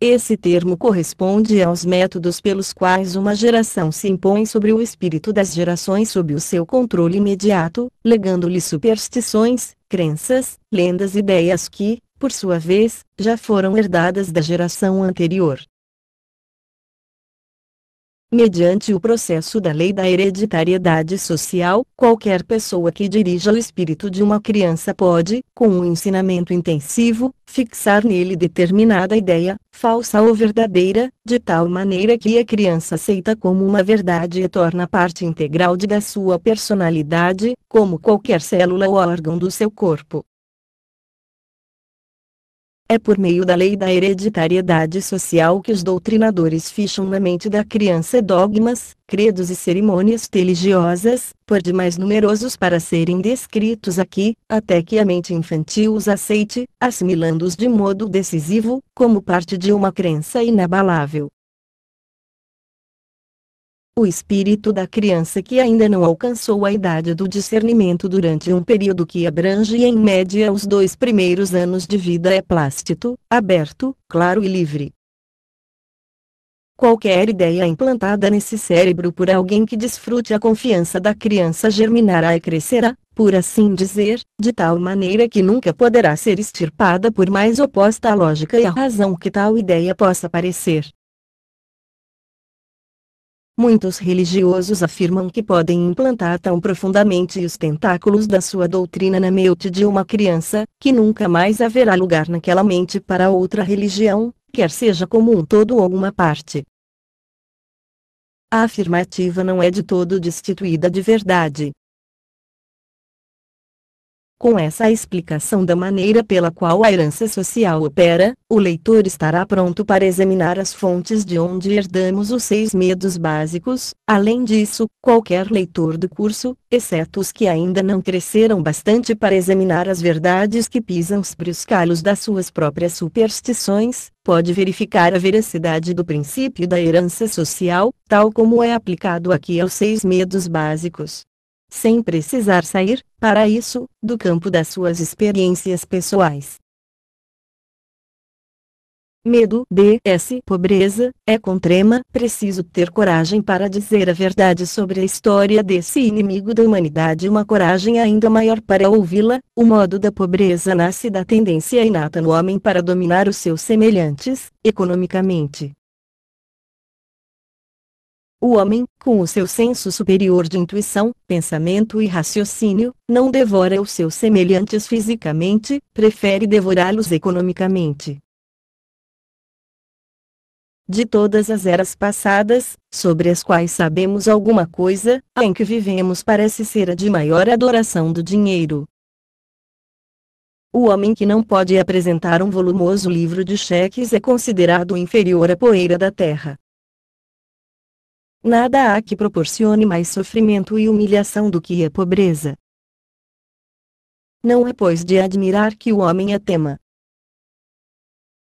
Esse termo corresponde aos métodos pelos quais uma geração se impõe sobre o espírito das gerações sob o seu controle imediato, legando-lhe superstições, crenças, lendas e ideias que, por sua vez, já foram herdadas da geração anterior. Mediante o processo da lei da hereditariedade social, qualquer pessoa que dirija o espírito de uma criança pode, com um ensinamento intensivo, fixar nele determinada ideia, falsa ou verdadeira, de tal maneira que a criança aceita como uma verdade e torna parte integral da sua personalidade, como qualquer célula ou órgão do seu corpo. É por meio da lei da hereditariedade social que os doutrinadores ficham na mente da criança dogmas, credos e cerimônias religiosas, por demais numerosos para serem descritos aqui, até que a mente infantil os aceite, assimilando-os de modo decisivo, como parte de uma crença inabalável. O espírito da criança que ainda não alcançou a idade do discernimento durante um período que abrange em média os 2 primeiros anos de vida é plácido, aberto, claro e livre. Qualquer ideia implantada nesse cérebro por alguém que desfrute a confiança da criança germinará e crescerá, por assim dizer, de tal maneira que nunca poderá ser extirpada por mais oposta à lógica e à razão que tal ideia possa parecer. Muitos religiosos afirmam que podem implantar tão profundamente os tentáculos da sua doutrina na mente de uma criança, que nunca mais haverá lugar naquela mente para outra religião, quer seja como um todo ou uma parte. A afirmativa não é de todo destituída de verdade. Com essa explicação da maneira pela qual a herança social opera, o leitor estará pronto para examinar as fontes de onde herdamos os 6 medos básicos. Além disso, qualquer leitor do curso, exceto os que ainda não cresceram bastante para examinar as verdades que pisam sobre os calos das suas próprias superstições, pode verificar a veracidade do princípio da herança social, tal como é aplicado aqui aos 6 medos básicos, sem precisar sair, para isso, do campo das suas experiências pessoais. Medo pobreza, é contrema, preciso ter coragem para dizer a verdade sobre a história desse inimigo da humanidade, uma coragem ainda maior para ouvi-la. O modo da pobreza nasce da tendência inata no homem para dominar os seus semelhantes, economicamente. O homem, com o seu senso superior de intuição, pensamento e raciocínio, não devora os seus semelhantes fisicamente, prefere devorá-los economicamente. De todas as eras passadas, sobre as quais sabemos alguma coisa, a em que vivemos parece ser a de maior adoração do dinheiro. O homem que não pode apresentar um volumoso livro de cheques é considerado inferior à poeira da terra. Nada há que proporcione mais sofrimento e humilhação do que a pobreza. Não é pois de admirar que o homem a tema.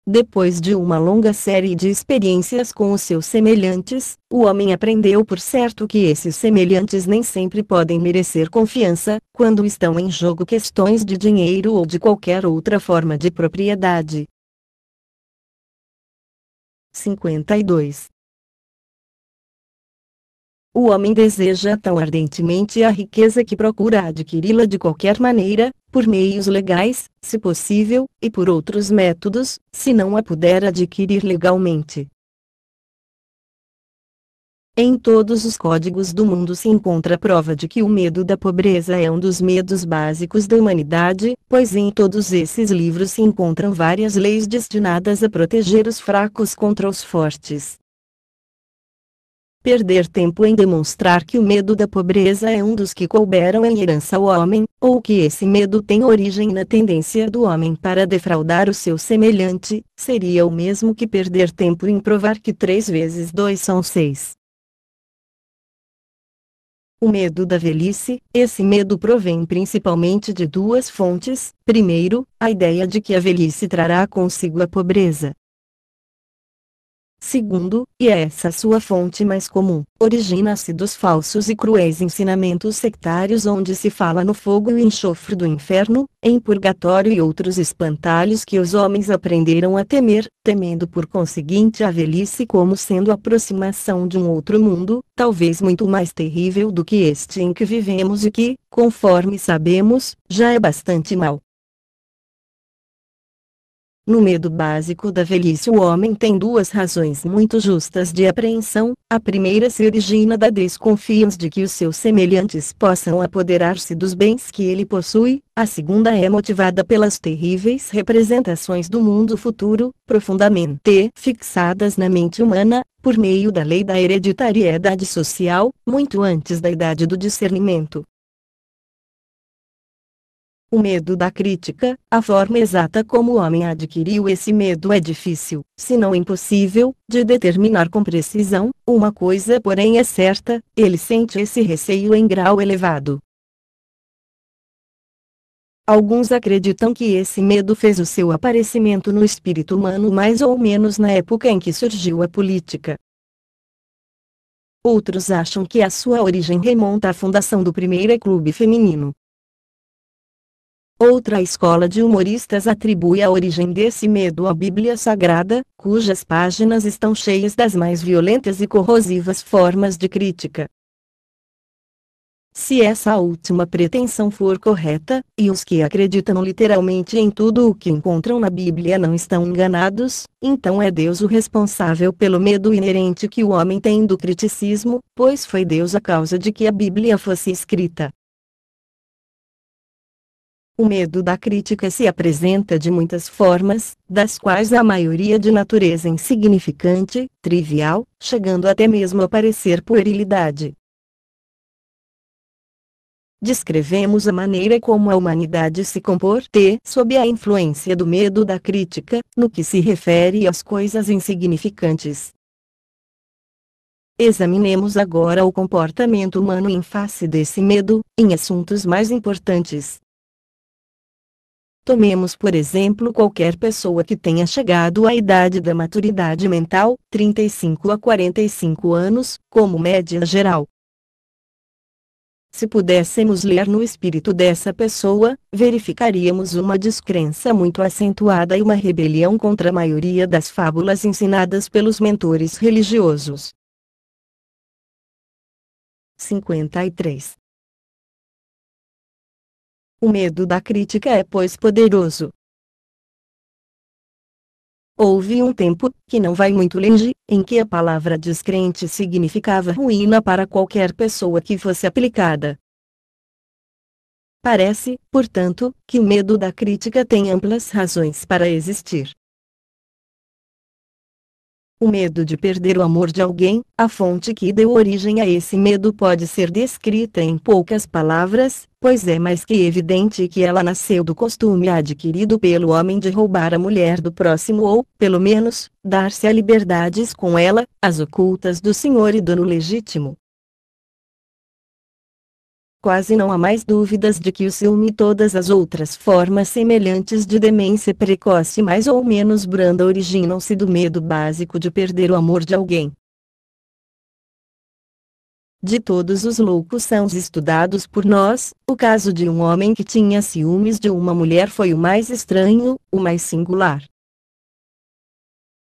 Depois de uma longa série de experiências com os seus semelhantes, o homem aprendeu por certo que esses semelhantes nem sempre podem merecer confiança, quando estão em jogo questões de dinheiro ou de qualquer outra forma de propriedade. 52. O homem deseja tão ardentemente a riqueza que procura adquiri-la de qualquer maneira, por meios legais, se possível, e por outros métodos, se não a puder adquirir legalmente. Em todos os códigos do mundo se encontra a prova de que o medo da pobreza é um dos medos básicos da humanidade, pois em todos esses livros se encontram várias leis destinadas a proteger os fracos contra os fortes. Perder tempo em demonstrar que o medo da pobreza é um dos que couberam em herança ao homem, ou que esse medo tem origem na tendência do homem para defraudar o seu semelhante, seria o mesmo que perder tempo em provar que 3 vezes 2 são 6. O medo da velhice, esse medo provém principalmente de duas fontes: primeiro, a ideia de que a velhice trará consigo a pobreza. Segundo, e é essa sua fonte mais comum, origina-se dos falsos e cruéis ensinamentos sectários onde se fala no fogo e enxofre do inferno, em purgatório e outros espantalhos que os homens aprenderam a temer, temendo por conseguinte a velhice como sendo a aproximação de um outro mundo, talvez muito mais terrível do que este em que vivemos e que, conforme sabemos, já é bastante mau. No medo básico da velhice o homem tem duas razões muito justas de apreensão: a primeira se origina da desconfiança de que os seus semelhantes possam apoderar-se dos bens que ele possui, a segunda é motivada pelas terríveis representações do mundo futuro, profundamente fixadas na mente humana, por meio da lei da hereditariedade social, muito antes da idade do discernimento. O medo da crítica, a forma exata como o homem adquiriu esse medo é difícil, se não impossível, de determinar com precisão. Uma coisa porém é certa: ele sente esse receio em grau elevado. Alguns acreditam que esse medo fez o seu aparecimento no espírito humano mais ou menos na época em que surgiu a política. Outros acham que a sua origem remonta à fundação do primeiro clube feminino. Outra escola de humoristas atribui a origem desse medo à Bíblia Sagrada, cujas páginas estão cheias das mais violentas e corrosivas formas de crítica. Se essa última pretensão for correta, e os que acreditam literalmente em tudo o que encontram na Bíblia não estão enganados, então é Deus o responsável pelo medo inerente que o homem tem do criticismo, pois foi Deus a causa de que a Bíblia fosse escrita. O medo da crítica se apresenta de muitas formas, das quais a maioria de natureza insignificante, trivial, chegando até mesmo a parecer puerilidade. Descrevemos a maneira como a humanidade se comporta sob a influência do medo da crítica, no que se refere às coisas insignificantes. Examinemos agora o comportamento humano em face desse medo, em assuntos mais importantes. Tomemos por exemplo qualquer pessoa que tenha chegado à idade da maturidade mental, 35 a 45 anos, como média geral. Se pudéssemos ler no espírito dessa pessoa, verificaríamos uma descrença muito acentuada e uma rebelião contra a maioria das fábulas ensinadas pelos mentores religiosos. 53. O medo da crítica é pois poderoso. Houve um tempo, que não vai muito longe, em que a palavra descrente significava ruína para qualquer pessoa que fosse aplicada. Parece, portanto, que o medo da crítica tem amplas razões para existir. O medo de perder o amor de alguém, a fonte que deu origem a esse medo pode ser descrita em poucas palavras, pois é mais que evidente que ela nasceu do costume adquirido pelo homem de roubar a mulher do próximo ou, pelo menos, dar-se a liberdades com ela, as ocultas do senhor e dono legítimo. Quase não há mais dúvidas de que o ciúme e todas as outras formas semelhantes de demência precoce mais ou menos branda originam-se do medo básico de perder o amor de alguém. De todos os loucos sãos estudados por nós, o caso de um homem que tinha ciúmes de uma mulher foi o mais estranho, o mais singular.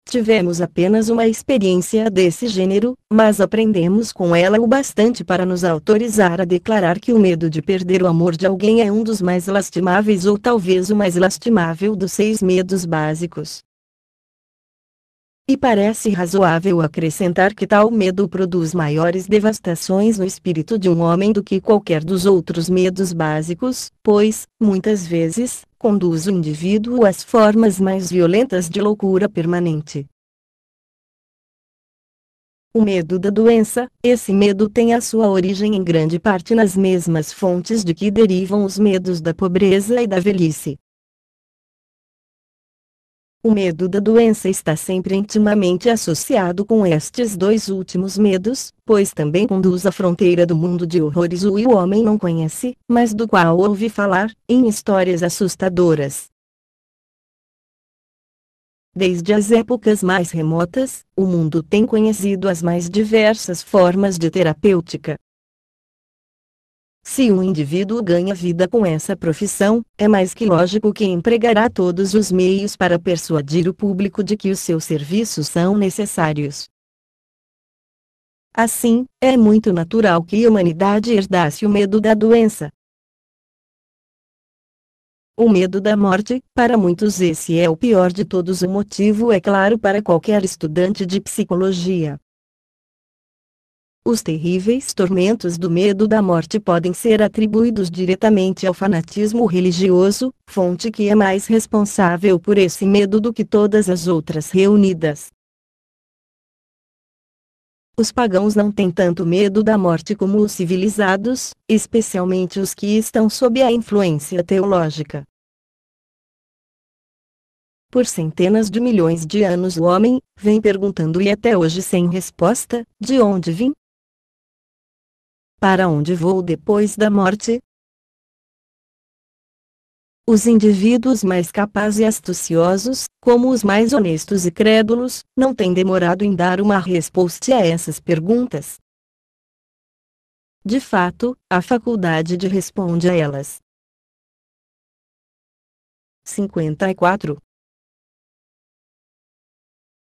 Tivemos apenas uma experiência desse gênero, mas aprendemos com ela o bastante para nos autorizar a declarar que o medo de perder o amor de alguém é um dos mais lastimáveis ou talvez o mais lastimável dos 6 medos básicos. E parece razoável acrescentar que tal medo produz maiores devastações no espírito de um homem do que qualquer dos outros medos básicos, pois, muitas vezes, conduz o indivíduo às formas mais violentas de loucura permanente. O medo da doença, esse medo tem a sua origem em grande parte nas mesmas fontes de que derivam os medos da pobreza e da velhice. O medo da doença está sempre intimamente associado com estes 2 últimos medos, pois também conduz à fronteira do mundo de horrores o homem não conhece, mas do qual ouve falar, em histórias assustadoras. Desde as épocas mais remotas, o mundo tem conhecido as mais diversas formas de terapêutica. Se um indivíduo ganha vida com essa profissão, é mais que lógico que empregará todos os meios para persuadir o público de que os seus serviços são necessários. Assim, é muito natural que a humanidade herdasse o medo da doença. O medo da morte, para muitos esse é o pior de todos. O motivo é claro para qualquer estudante de psicologia. Os terríveis tormentos do medo da morte podem ser atribuídos diretamente ao fanatismo religioso, fonte que é mais responsável por esse medo do que todas as outras reunidas. Os pagãos não têm tanto medo da morte como os civilizados, especialmente os que estão sob a influência teológica. Por centenas de milhões de anos o homem vem perguntando e até hoje sem resposta: de onde vim? Para onde vou depois da morte? Os indivíduos mais capazes e astuciosos, como os mais honestos e crédulos, não têm demorado em dar uma resposta a essas perguntas. De fato, a faculdade de responde a elas. 54.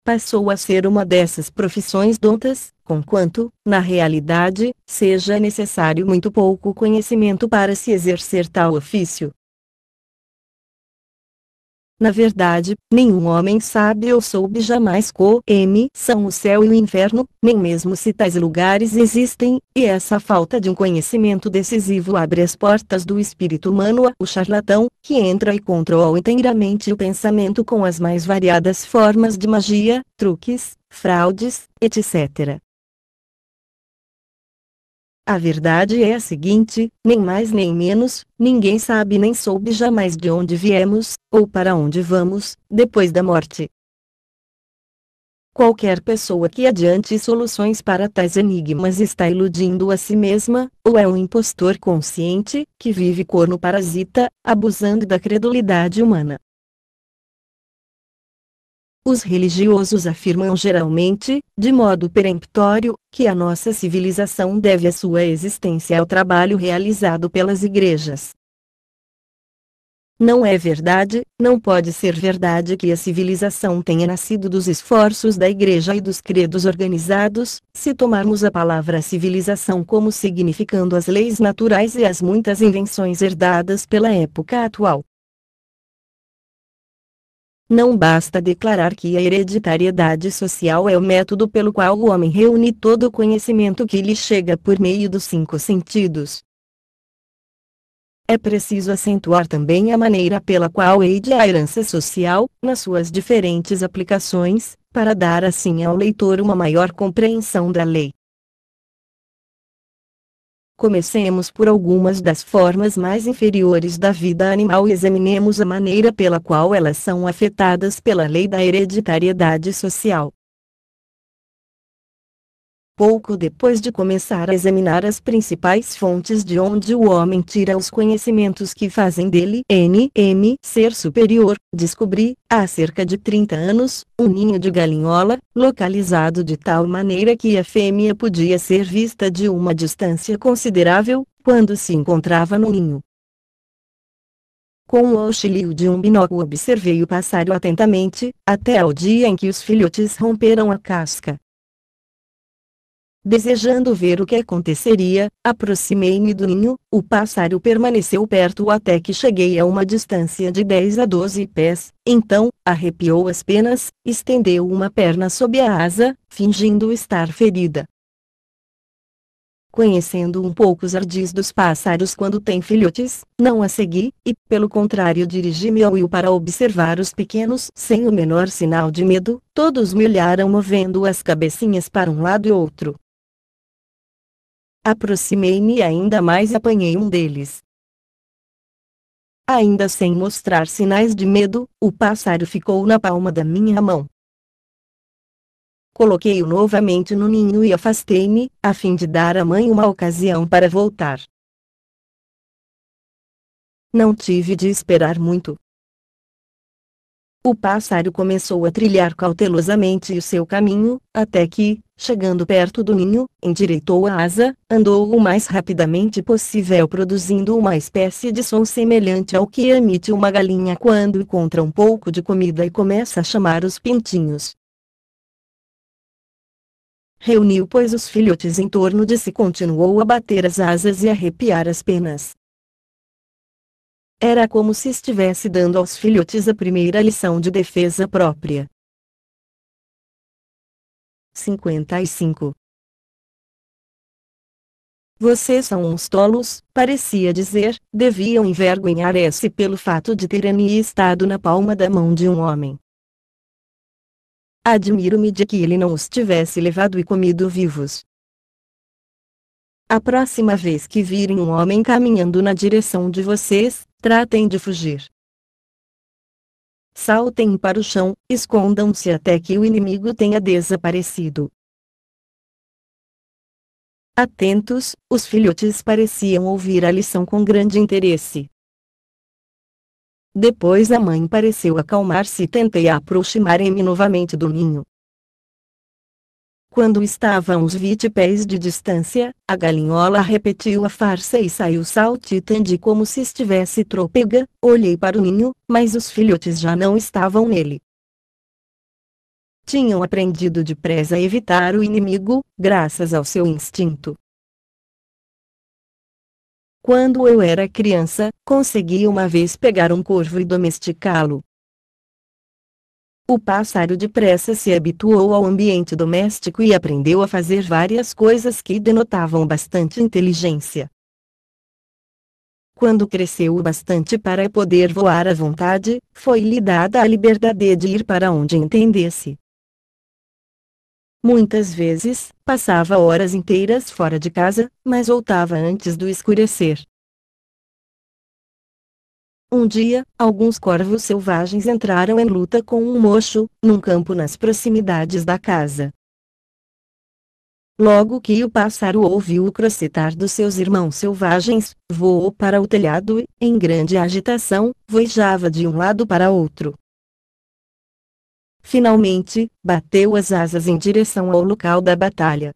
Passou a ser uma dessas profissões doutas, conquanto, na realidade, seja necessário muito pouco conhecimento para se exercer tal ofício. Na verdade, nenhum homem sabe ou soube jamais como são o céu e o inferno, nem mesmo se tais lugares existem, e essa falta de um conhecimento decisivo abre as portas do espírito humano ao charlatão, que entra e controla inteiramente o pensamento com as mais variadas formas de magia, truques, fraudes, etc. A verdade é a seguinte: nem mais nem menos, ninguém sabe nem soube jamais de onde viemos, ou para onde vamos, depois da morte. Qualquer pessoa que adiante soluções para tais enigmas está iludindo a si mesma, ou é um impostor consciente, que vive corno parasita, abusando da credulidade humana. Os religiosos afirmam geralmente, de modo peremptório, que a nossa civilização deve a sua existência ao trabalho realizado pelas igrejas. Não é verdade, não pode ser verdade que a civilização tenha nascido dos esforços da igreja e dos credos organizados, se tomarmos a palavra civilização como significando as leis naturais e as muitas invenções herdadas pela época atual. Não basta declarar que a hereditariedade social é o método pelo qual o homem reúne todo o conhecimento que lhe chega por meio dos 5 sentidos. É preciso acentuar também a maneira pela qual age a herança social, nas suas diferentes aplicações, para dar assim ao leitor uma maior compreensão da lei. Comecemos por algumas das formas mais inferiores da vida animal e examinemos a maneira pela qual elas são afetadas pela lei da hereditariedade social. Pouco depois de começar a examinar as principais fontes de onde o homem tira os conhecimentos que fazem dele ser superior, descobri, há cerca de 30 anos, um ninho de galinhola, localizado de tal maneira que a fêmea podia ser vista de uma distância considerável, quando se encontrava no ninho. Com o auxílio de um binóculo observei o pássaro atentamente, até ao dia em que os filhotes romperam a casca. Desejando ver o que aconteceria, aproximei-me do ninho. O pássaro permaneceu perto até que cheguei a uma distância de 10 a 12 pés. Então, arrepiou as penas, estendeu uma perna sob a asa, fingindo estar ferida. Conhecendo um pouco os ardis dos pássaros quando têm filhotes, não a segui, e, pelo contrário, dirigi-me ao ninho para observar os pequenos. Sem o menor sinal de medo, todos me olharam movendo as cabecinhas para um lado e outro. Aproximei-me ainda mais e apanhei um deles. Ainda sem mostrar sinais de medo, o pássaro ficou na palma da minha mão. Coloquei-o novamente no ninho e afastei-me, a fim de dar à mãe uma ocasião para voltar. Não tive de esperar muito. O pássaro começou a trilhar cautelosamente o seu caminho, até que, chegando perto do ninho, endireitou a asa, andou o mais rapidamente possível produzindo uma espécie de som semelhante ao que emite uma galinha quando encontra um pouco de comida e começa a chamar os pintinhos. Reuniu pois os filhotes em torno de si, continuou a bater as asas e arrepiar as penas. Era como se estivesse dando aos filhotes a primeira lição de defesa própria. 55. Vocês são uns tolos, parecia dizer, deviam envergonhar-se pelo fato de terem estado na palma da mão de um homem. Admiro-me de que ele não os tivesse levado e comido vivos. A próxima vez que virem um homem caminhando na direção de vocês, tratem de fugir. Saltem para o chão, escondam-se até que o inimigo tenha desaparecido. Atentos, os filhotes pareciam ouvir a lição com grande interesse. Depois a mãe pareceu acalmar-se e tentei aproximar-me novamente do ninho. Quando estava a uns 20 pés de distância, a galinhola repetiu a farsa e saiu saltitante como se estivesse trôpega. Olhei para o ninho, mas os filhotes já não estavam nele. Tinham aprendido depressa a evitar o inimigo, graças ao seu instinto. Quando eu era criança, consegui uma vez pegar um corvo e domesticá-lo. O pássaro depressa se habituou ao ambiente doméstico e aprendeu a fazer várias coisas que denotavam bastante inteligência. Quando cresceu o bastante para poder voar à vontade, foi-lhe dada a liberdade de ir para onde entendesse. Muitas vezes, passava horas inteiras fora de casa, mas voltava antes do escurecer. Um dia, alguns corvos selvagens entraram em luta com um mocho, num campo nas proximidades da casa. Logo que o pássaro ouviu o crocitar dos seus irmãos selvagens, voou para o telhado e, em grande agitação, voejava de um lado para outro. Finalmente, bateu as asas em direção ao local da batalha.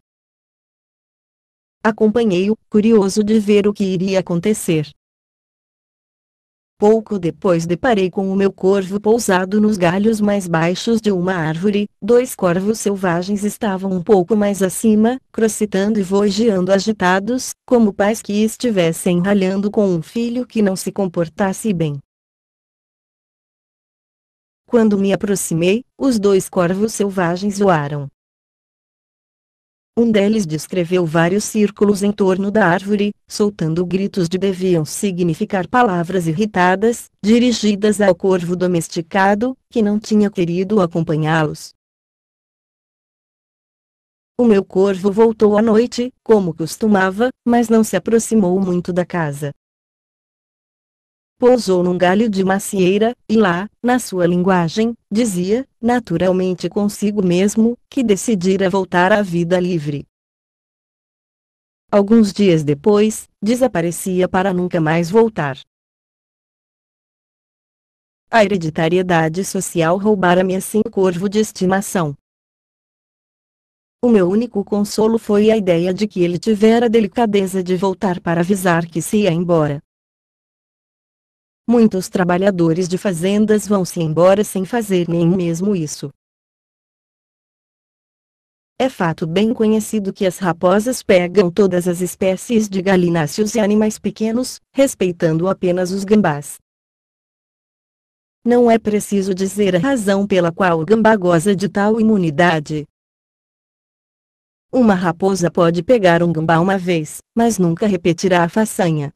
Acompanhei-o, curioso de ver o que iria acontecer. Pouco depois deparei com o meu corvo pousado nos galhos mais baixos de uma árvore. Dois corvos selvagens estavam um pouco mais acima, crocitando e vojeando agitados, como pais que estivessem ralhando com um filho que não se comportasse bem. Quando me aproximei, os dois corvos selvagens voaram. Um deles descreveu vários círculos em torno da árvore, soltando gritos de deviam significar palavras irritadas, dirigidas ao corvo domesticado, que não tinha querido acompanhá-los. O meu corvo voltou à noite, como costumava, mas não se aproximou muito da casa. Pousou num galho de macieira, e lá, na sua linguagem, dizia, naturalmente consigo mesmo, que decidira voltar à vida livre. Alguns dias depois, desaparecia para nunca mais voltar. A hereditariedade social roubara-me assim o corvo de estimação. O meu único consolo foi a ideia de que ele tivera a delicadeza de voltar para avisar que se ia embora. Muitos trabalhadores de fazendas vão-se embora sem fazer nem mesmo isso. É fato bem conhecido que as raposas pegam todas as espécies de galináceos e animais pequenos, respeitando apenas os gambás. Não é preciso dizer a razão pela qual o gambá goza de tal imunidade. Uma raposa pode pegar um gambá uma vez, mas nunca repetirá a façanha.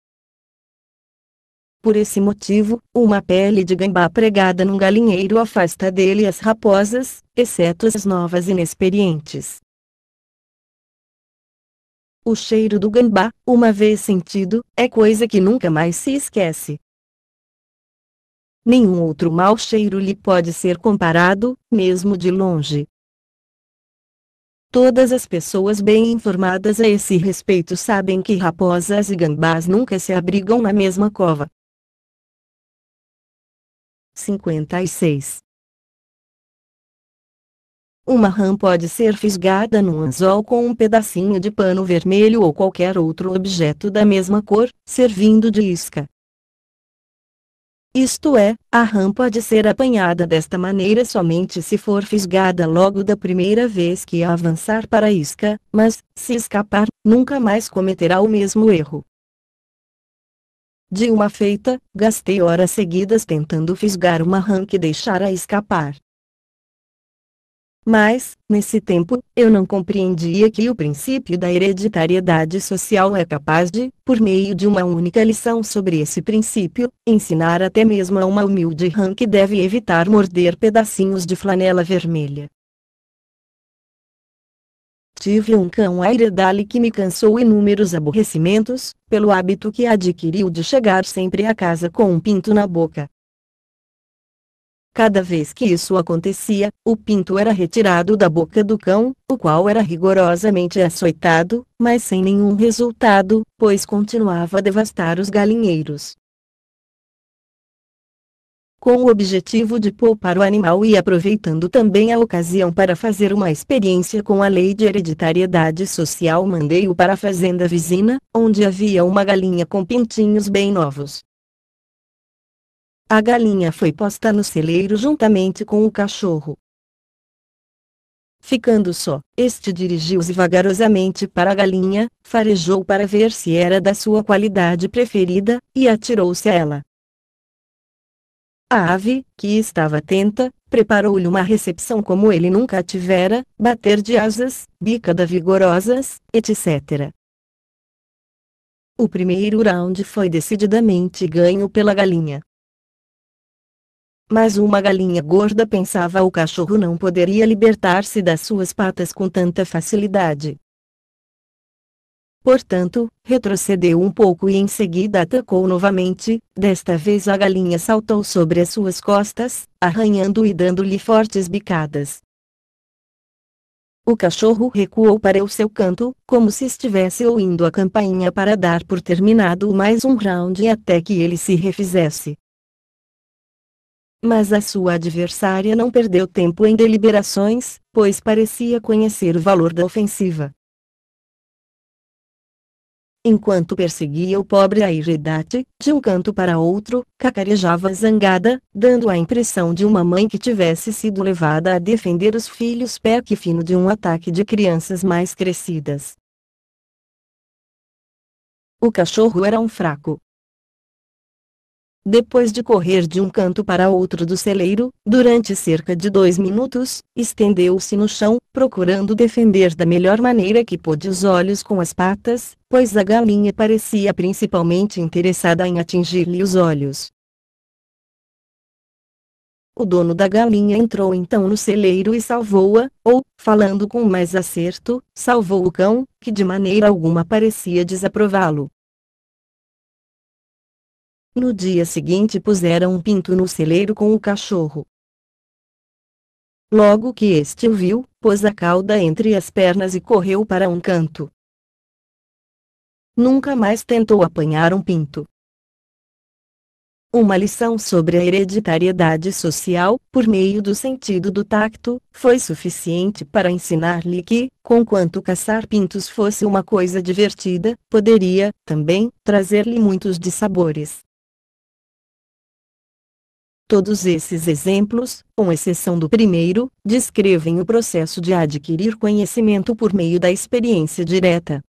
Por esse motivo, uma pele de gambá pregada num galinheiro afasta dele as raposas, exceto as novas inexperientes. O cheiro do gambá, uma vez sentido, é coisa que nunca mais se esquece. Nenhum outro mau cheiro lhe pode ser comparado, mesmo de longe. Todas as pessoas bem informadas a esse respeito sabem que raposas e gambás nunca se abrigam na mesma cova. 56. Uma rã pode ser fisgada num anzol com um pedacinho de pano vermelho ou qualquer outro objeto da mesma cor, servindo de isca. Isto é, a rã pode ser apanhada desta maneira somente se for fisgada logo da primeira vez que avançar para a isca, mas, se escapar, nunca mais cometerá o mesmo erro. De uma feita, gastei horas seguidas tentando fisgar uma rã que deixara escapar. Mas, nesse tempo, eu não compreendia que o princípio da hereditariedade social é capaz de, por meio de uma única lição sobre esse princípio, ensinar até mesmo a uma humilde rã que deve evitar morder pedacinhos de flanela vermelha. Tive um cão Airedale que me cansou inúmeros aborrecimentos, pelo hábito que adquiriu de chegar sempre a casa com um pinto na boca. Cada vez que isso acontecia, o pinto era retirado da boca do cão, o qual era rigorosamente açoitado, mas sem nenhum resultado, pois continuava a devastar os galinheiros. Com o objetivo de poupar o animal e aproveitando também a ocasião para fazer uma experiência com a lei de hereditariedade social, mandei-o para a fazenda vizinha, onde havia uma galinha com pintinhos bem novos. A galinha foi posta no celeiro juntamente com o cachorro. Ficando só, este dirigiu-se vagarosamente para a galinha, farejou para ver se era da sua qualidade preferida, e atirou-se a ela. A ave, que estava atenta, preparou-lhe uma recepção como ele nunca a tivera, bater de asas, bicada vigorosas, etc. O primeiro round foi decididamente ganho pela galinha. Mas uma galinha gorda, pensava o cachorro, não poderia libertar-se das suas patas com tanta facilidade. Portanto, retrocedeu um pouco e em seguida atacou novamente. Desta vez a galinha saltou sobre as suas costas, arranhando e dando-lhe fortes bicadas. O cachorro recuou para o seu canto, como se estivesse ouvindo a campainha para dar por terminado mais um round até que ele se refizesse. Mas a sua adversária não perdeu tempo em deliberações, pois parecia conhecer o valor da ofensiva. Enquanto perseguia o pobre Airedate, de um canto para outro, cacarejava zangada, dando a impressão de uma mãe que tivesse sido levada a defender os filhos pé que fino de um ataque de crianças mais crescidas. O cachorro era um fraco. depois de correr de um canto para outro do celeiro, durante cerca de 2 minutos, estendeu-se no chão, procurando defender da melhor maneira que pôde os olhos com as patas, pois a galinha parecia principalmente interessada em atingir-lhe os olhos. O dono da galinha entrou então no celeiro e salvou-a, ou, falando com mais acerto, salvou o cão, que de maneira alguma parecia desaprová-lo. No dia seguinte puseram um pinto no celeiro com o cachorro. Logo que este o viu, pôs a cauda entre as pernas e correu para um canto. Nunca mais tentou apanhar um pinto. Uma lição sobre a hereditariedade social, por meio do sentido do tacto, foi suficiente para ensinar-lhe que, conquanto caçar pintos fosse uma coisa divertida, poderia, também, trazer-lhe muitos dissabores. Todos esses exemplos, com exceção do primeiro, descrevem o processo de adquirir conhecimento por meio da experiência direta.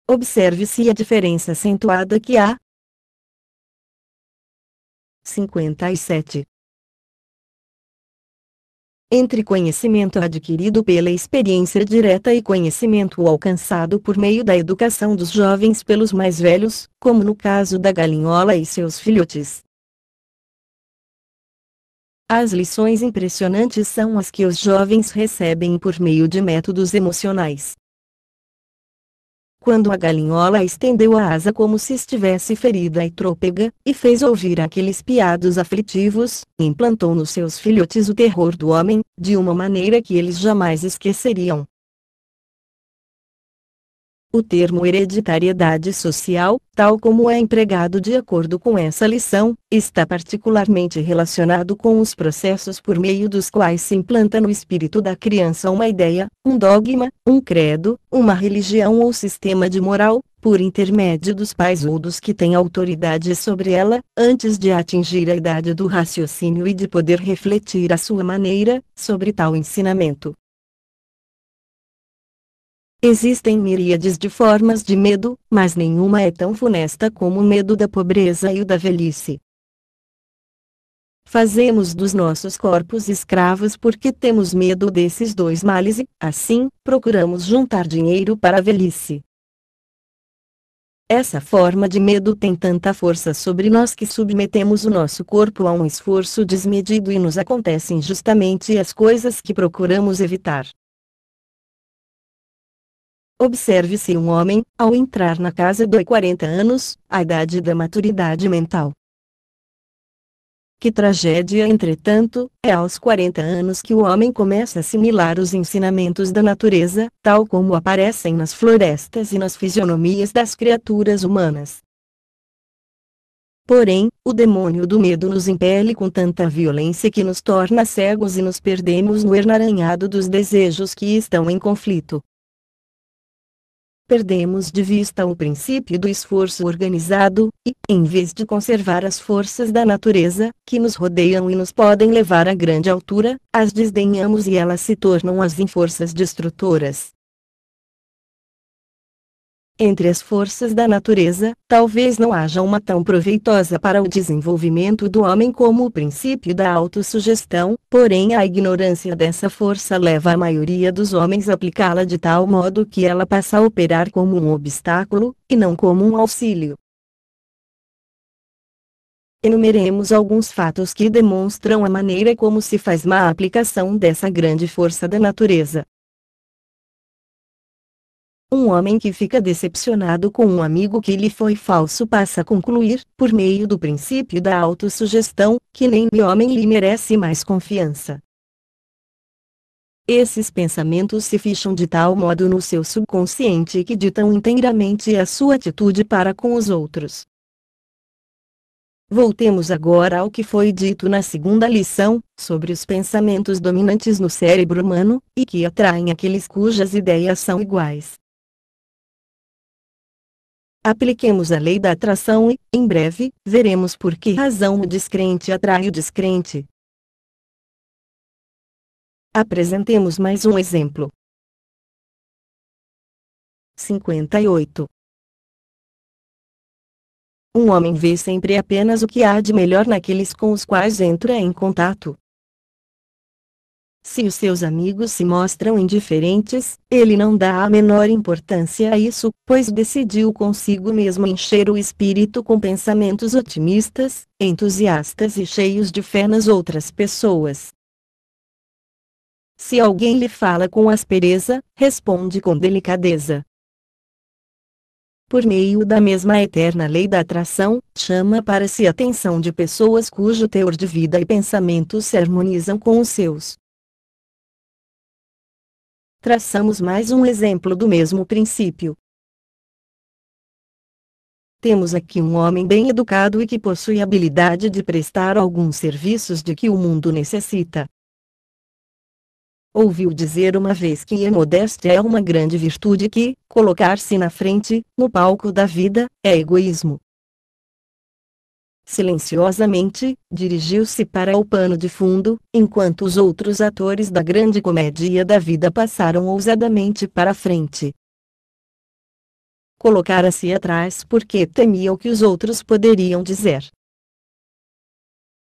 Observe-se a diferença acentuada que há. 57. Entre conhecimento adquirido pela experiência direta e conhecimento alcançado por meio da educação dos jovens pelos mais velhos, como no caso da galinhola e seus filhotes. As lições impressionantes são as que os jovens recebem por meio de métodos emocionais. Quando a galinhola estendeu a asa como se estivesse ferida e trôpega, e fez ouvir aqueles piados aflitivos, implantou nos seus filhotes o terror do homem, de uma maneira que eles jamais esqueceriam. O termo hereditariedade social, tal como é empregado de acordo com essa lição, está particularmente relacionado com os processos por meio dos quais se implanta no espírito da criança uma ideia, um dogma, um credo, uma religião ou sistema de moral, por intermédio dos pais ou dos que têm autoridade sobre ela, antes de atingir a idade do raciocínio e de poder refletir à sua maneira, sobre tal ensinamento. Existem miríades de formas de medo, mas nenhuma é tão funesta como o medo da pobreza e o da velhice. Fazemos dos nossos corpos escravos porque temos medo desses dois males e, assim, procuramos juntar dinheiro para a velhice. Essa forma de medo tem tanta força sobre nós que submetemos o nosso corpo a um esforço desmedido e nos acontecem justamente as coisas que procuramos evitar. Observe-se um homem, ao entrar na casa dos 40 anos, a idade da maturidade mental. Que tragédia, entretanto, é aos 40 anos que o homem começa a assimilar os ensinamentos da natureza, tal como aparecem nas florestas e nas fisionomias das criaturas humanas. Porém, o demônio do medo nos impele com tanta violência que nos torna cegos e nos perdemos no emaranhado dos desejos que estão em conflito. Perdemos de vista o princípio do esforço organizado, e, em vez de conservar as forças da natureza, que nos rodeiam e nos podem levar a grande altura, as desdenhamos e elas se tornam as forças destrutoras. Entre as forças da natureza, talvez não haja uma tão proveitosa para o desenvolvimento do homem como o princípio da autossugestão, porém a ignorância dessa força leva a maioria dos homens a aplicá-la de tal modo que ela passa a operar como um obstáculo, e não como um auxílio. Enumeremos alguns fatos que demonstram a maneira como se faz má aplicação dessa grande força da natureza. Um homem que fica decepcionado com um amigo que lhe foi falso passa a concluir, por meio do princípio da autossugestão, que nem o homem lhe merece mais confiança. Esses pensamentos se ficham de tal modo no seu subconsciente que ditam inteiramente a sua atitude para com os outros. Voltemos agora ao que foi dito na segunda lição, sobre os pensamentos dominantes no cérebro humano, e que atraem aqueles cujas ideias são iguais. Apliquemos a lei da atração e, em breve, veremos por que razão o descrente atrai o descrente. Apresentemos mais um exemplo. 58. um homem vê sempre apenas o que há de melhor naqueles com os quais entra em contato. Se os seus amigos se mostram indiferentes, ele não dá a menor importância a isso, pois decidiu consigo mesmo encher o espírito com pensamentos otimistas, entusiastas e cheios de fé nas outras pessoas. Se alguém lhe fala com aspereza, responde com delicadeza. Por meio da mesma eterna lei da atração, chama para si a atenção de pessoas cujo teor de vida e pensamentos se harmonizam com os seus. Traçamos mais um exemplo do mesmo princípio. Temos aqui um homem bem educado e que possui habilidade de prestar alguns serviços de que o mundo necessita. Ouviu dizer uma vez que a modéstia é uma grande virtude e que, colocar-se na frente, no palco da vida, é egoísmo. Silenciosamente, dirigiu-se para o pano de fundo, enquanto os outros atores da grande comédia da vida passaram ousadamente para a frente. Colocara-se atrás porque temia o que os outros poderiam dizer.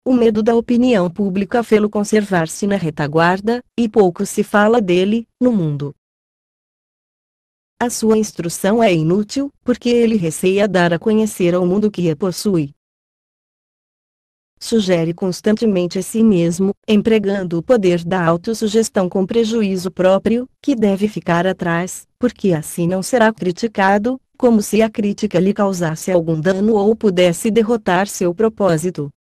O medo da opinião pública fê-lo conservar-se na retaguarda, e pouco se fala dele, no mundo. A sua instrução é inútil, porque ele receia dar a conhecer ao mundo que a possui. Sugere constantemente a si mesmo, empregando o poder da autossugestão com prejuízo próprio, que deve ficar atrás, porque assim não será criticado, como se a crítica lhe causasse algum dano ou pudesse derrotar seu propósito.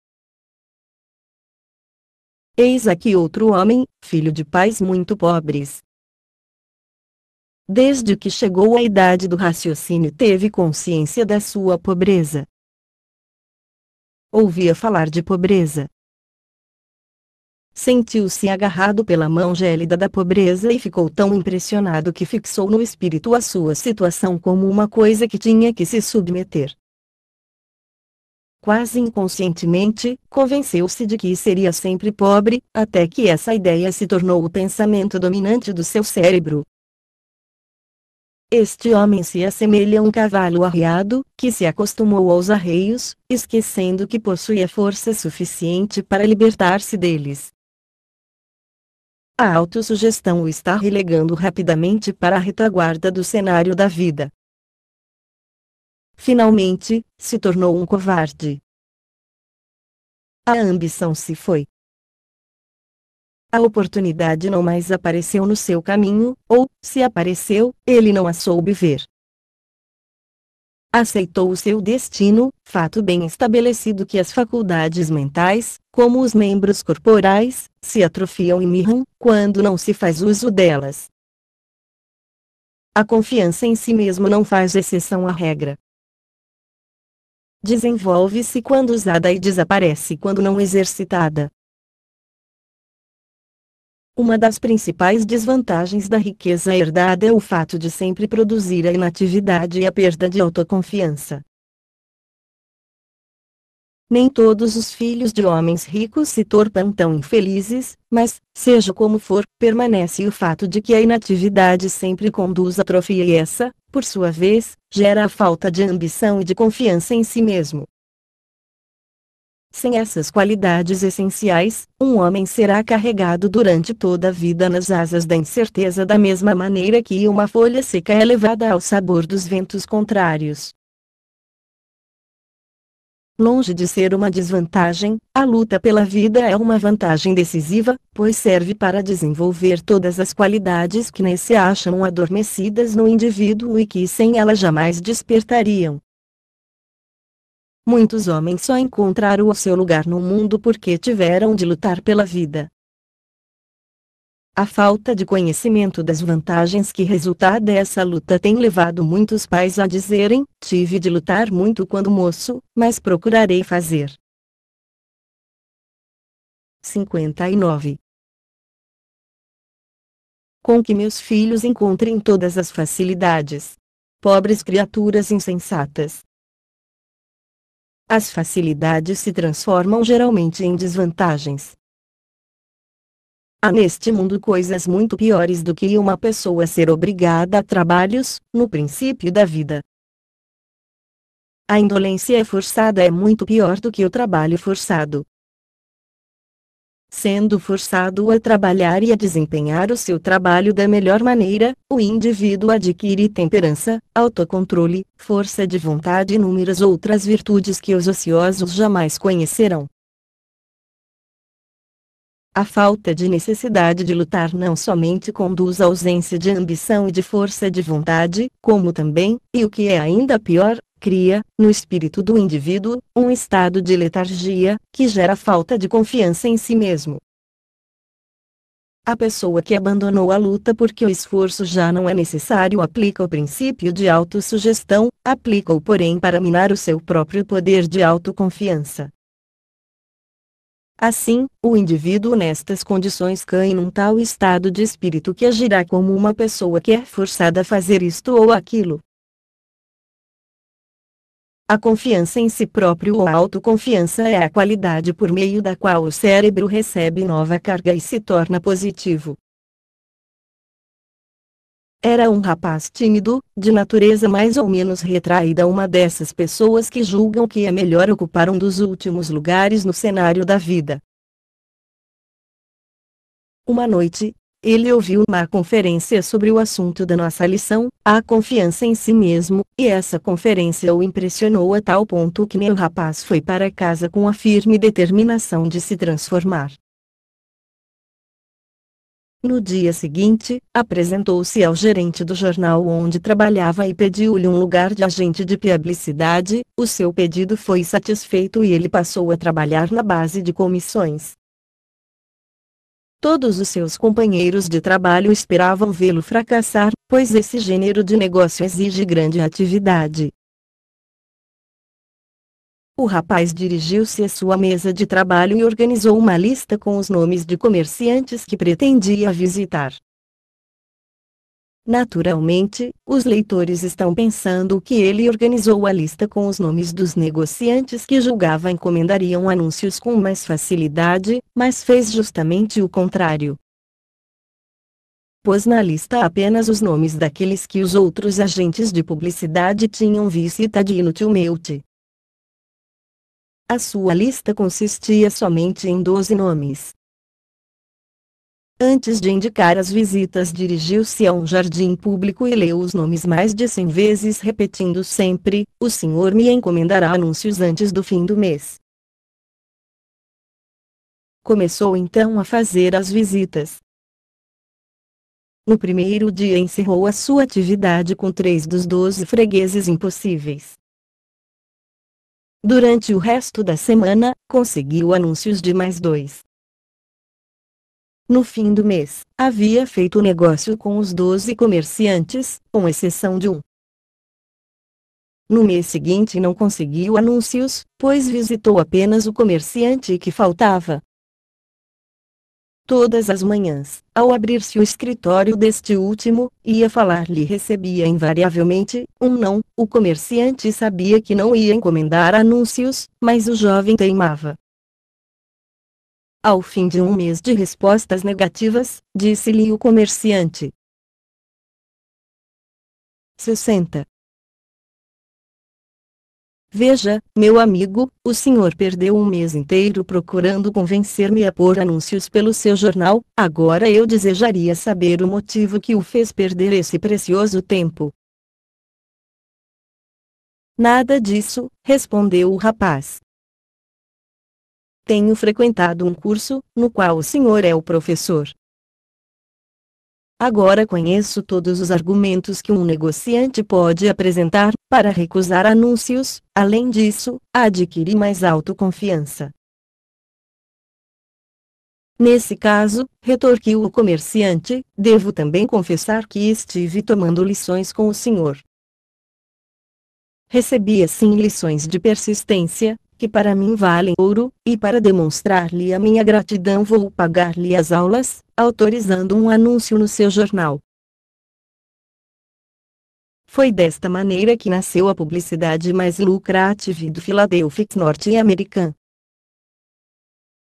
Eis aqui outro homem, filho de pais muito pobres. Desde que chegou à idade do raciocínio teve consciência da sua pobreza. Ouvia falar de pobreza. Sentiu-se agarrado pela mão gélida da pobreza e ficou tão impressionado que fixou no espírito a sua situação como uma coisa que tinha que se submeter. Quase inconscientemente, convenceu-se de que seria sempre pobre, até que essa ideia se tornou o pensamento dominante do seu cérebro. Este homem se assemelha a um cavalo arriado, que se acostumou aos arreios, esquecendo que possui a força suficiente para libertar-se deles. A autossugestão o está relegando rapidamente para a retaguarda do cenário da vida. Finalmente, se tornou um covarde. A ambição se foi. A oportunidade não mais apareceu no seu caminho, ou, se apareceu, ele não a soube ver. Aceitou o seu destino, fato bem estabelecido que as faculdades mentais, como os membros corporais, se atrofiam e mirram, quando não se faz uso delas. A confiança em si mesmo não faz exceção à regra. Desenvolve-se quando usada e desaparece quando não exercitada. Uma das principais desvantagens da riqueza herdada é o fato de sempre produzir a inatividade e a perda de autoconfiança. Nem todos os filhos de homens ricos se tornam tão infelizes, mas, seja como for, permanece o fato de que a inatividade sempre conduz à atrofia e essa, por sua vez, gera a falta de ambição e de confiança em si mesmo. Sem essas qualidades essenciais, um homem será carregado durante toda a vida nas asas da incerteza da mesma maneira que uma folha seca é levada ao sabor dos ventos contrários. Longe de ser uma desvantagem, a luta pela vida é uma vantagem decisiva, pois serve para desenvolver todas as qualidades que nesse acham adormecidas no indivíduo e que sem ela jamais despertariam. Muitos homens só encontraram o seu lugar no mundo porque tiveram de lutar pela vida. A falta de conhecimento das vantagens que resulta dessa luta tem levado muitos pais a dizerem: tive de lutar muito quando moço, mas procurarei fazer. 59. Com que meus filhos encontrem todas as facilidades. Pobres criaturas insensatas. As facilidades se transformam geralmente em desvantagens. Há neste mundo coisas muito piores do que uma pessoa ser obrigada a trabalhos, no princípio da vida. A indolência forçada é muito pior do que o trabalho forçado. Sendo forçado a trabalhar e a desempenhar o seu trabalho da melhor maneira, o indivíduo adquire temperança, autocontrole, força de vontade e inúmeras outras virtudes que os ociosos jamais conhecerão. A falta de necessidade de lutar não somente conduz à ausência de ambição e de força de vontade, como também, e o que é ainda pior, cria, no espírito do indivíduo, um estado de letargia, que gera falta de confiança em si mesmo. A pessoa que abandonou a luta porque o esforço já não é necessário aplica o princípio de autossugestão, aplica-o porém para minar o seu próprio poder de autoconfiança. Assim, o indivíduo nestas condições cai num tal estado de espírito que agirá como uma pessoa que é forçada a fazer isto ou aquilo. A confiança em si próprio ou autoconfiança é a qualidade por meio da qual o cérebro recebe nova carga e se torna positivo. Era um rapaz tímido, de natureza mais ou menos retraída, uma dessas pessoas que julgam que é melhor ocupar um dos últimos lugares no cenário da vida. Uma noite, ele ouviu uma conferência sobre o assunto da nossa lição, a confiança em si mesmo, e essa conferência o impressionou a tal ponto que o rapaz foi para casa com a firme determinação de se transformar. No dia seguinte, apresentou-se ao gerente do jornal onde trabalhava e pediu-lhe um lugar de agente de publicidade. O seu pedido foi satisfeito e ele passou a trabalhar na base de comissões. Todos os seus companheiros de trabalho esperavam vê-lo fracassar, pois esse gênero de negócio exige grande atividade. O rapaz dirigiu-se à sua mesa de trabalho e organizou uma lista com os nomes de comerciantes que pretendia visitar. Naturalmente, os leitores estão pensando que ele organizou a lista com os nomes dos negociantes que julgava encomendariam anúncios com mais facilidade, mas fez justamente o contrário. Pôs na lista apenas os nomes daqueles que os outros agentes de publicidade tinham visitado inutilmente. A sua lista consistia somente em 12 nomes. Antes de indicar as visitas, dirigiu-se a um jardim público e leu os nomes mais de 100 vezes, repetindo sempre: "O senhor me encomendará anúncios antes do fim do mês." Começou então a fazer as visitas. No primeiro dia encerrou a sua atividade com 3 dos 12 fregueses impossíveis. Durante o resto da semana, conseguiu anúncios de mais 2. No fim do mês, havia feito negócio com os 12 comerciantes, com exceção de um. No mês seguinte não conseguiu anúncios, pois visitou apenas o comerciante que faltava. Todas as manhãs, ao abrir-se o escritório deste último, ia falar-lhe, recebia invariavelmente um não. O comerciante sabia que não ia encomendar anúncios, mas o jovem teimava. Ao fim de um mês de respostas negativas, disse-lhe o comerciante: 60. Veja, meu amigo, o senhor perdeu um mês inteiro procurando convencer-me a pôr anúncios pelo seu jornal. Agora eu desejaria saber o motivo que o fez perder esse precioso tempo. Nada disso, respondeu o rapaz. Tenho frequentado um curso, no qual o senhor é o professor. Agora conheço todos os argumentos que um negociante pode apresentar para recusar anúncios. Além disso, adquiri mais autoconfiança. Nesse caso, retorquiu o comerciante, devo também confessar que estive tomando lições com o senhor. Recebi assim lições de persistência, que para mim valem ouro, e para demonstrar-lhe a minha gratidão vou pagar-lhe as aulas, autorizando um anúncio no seu jornal. Foi desta maneira que nasceu a publicidade mais lucrativa do Philadelphia norte-americano.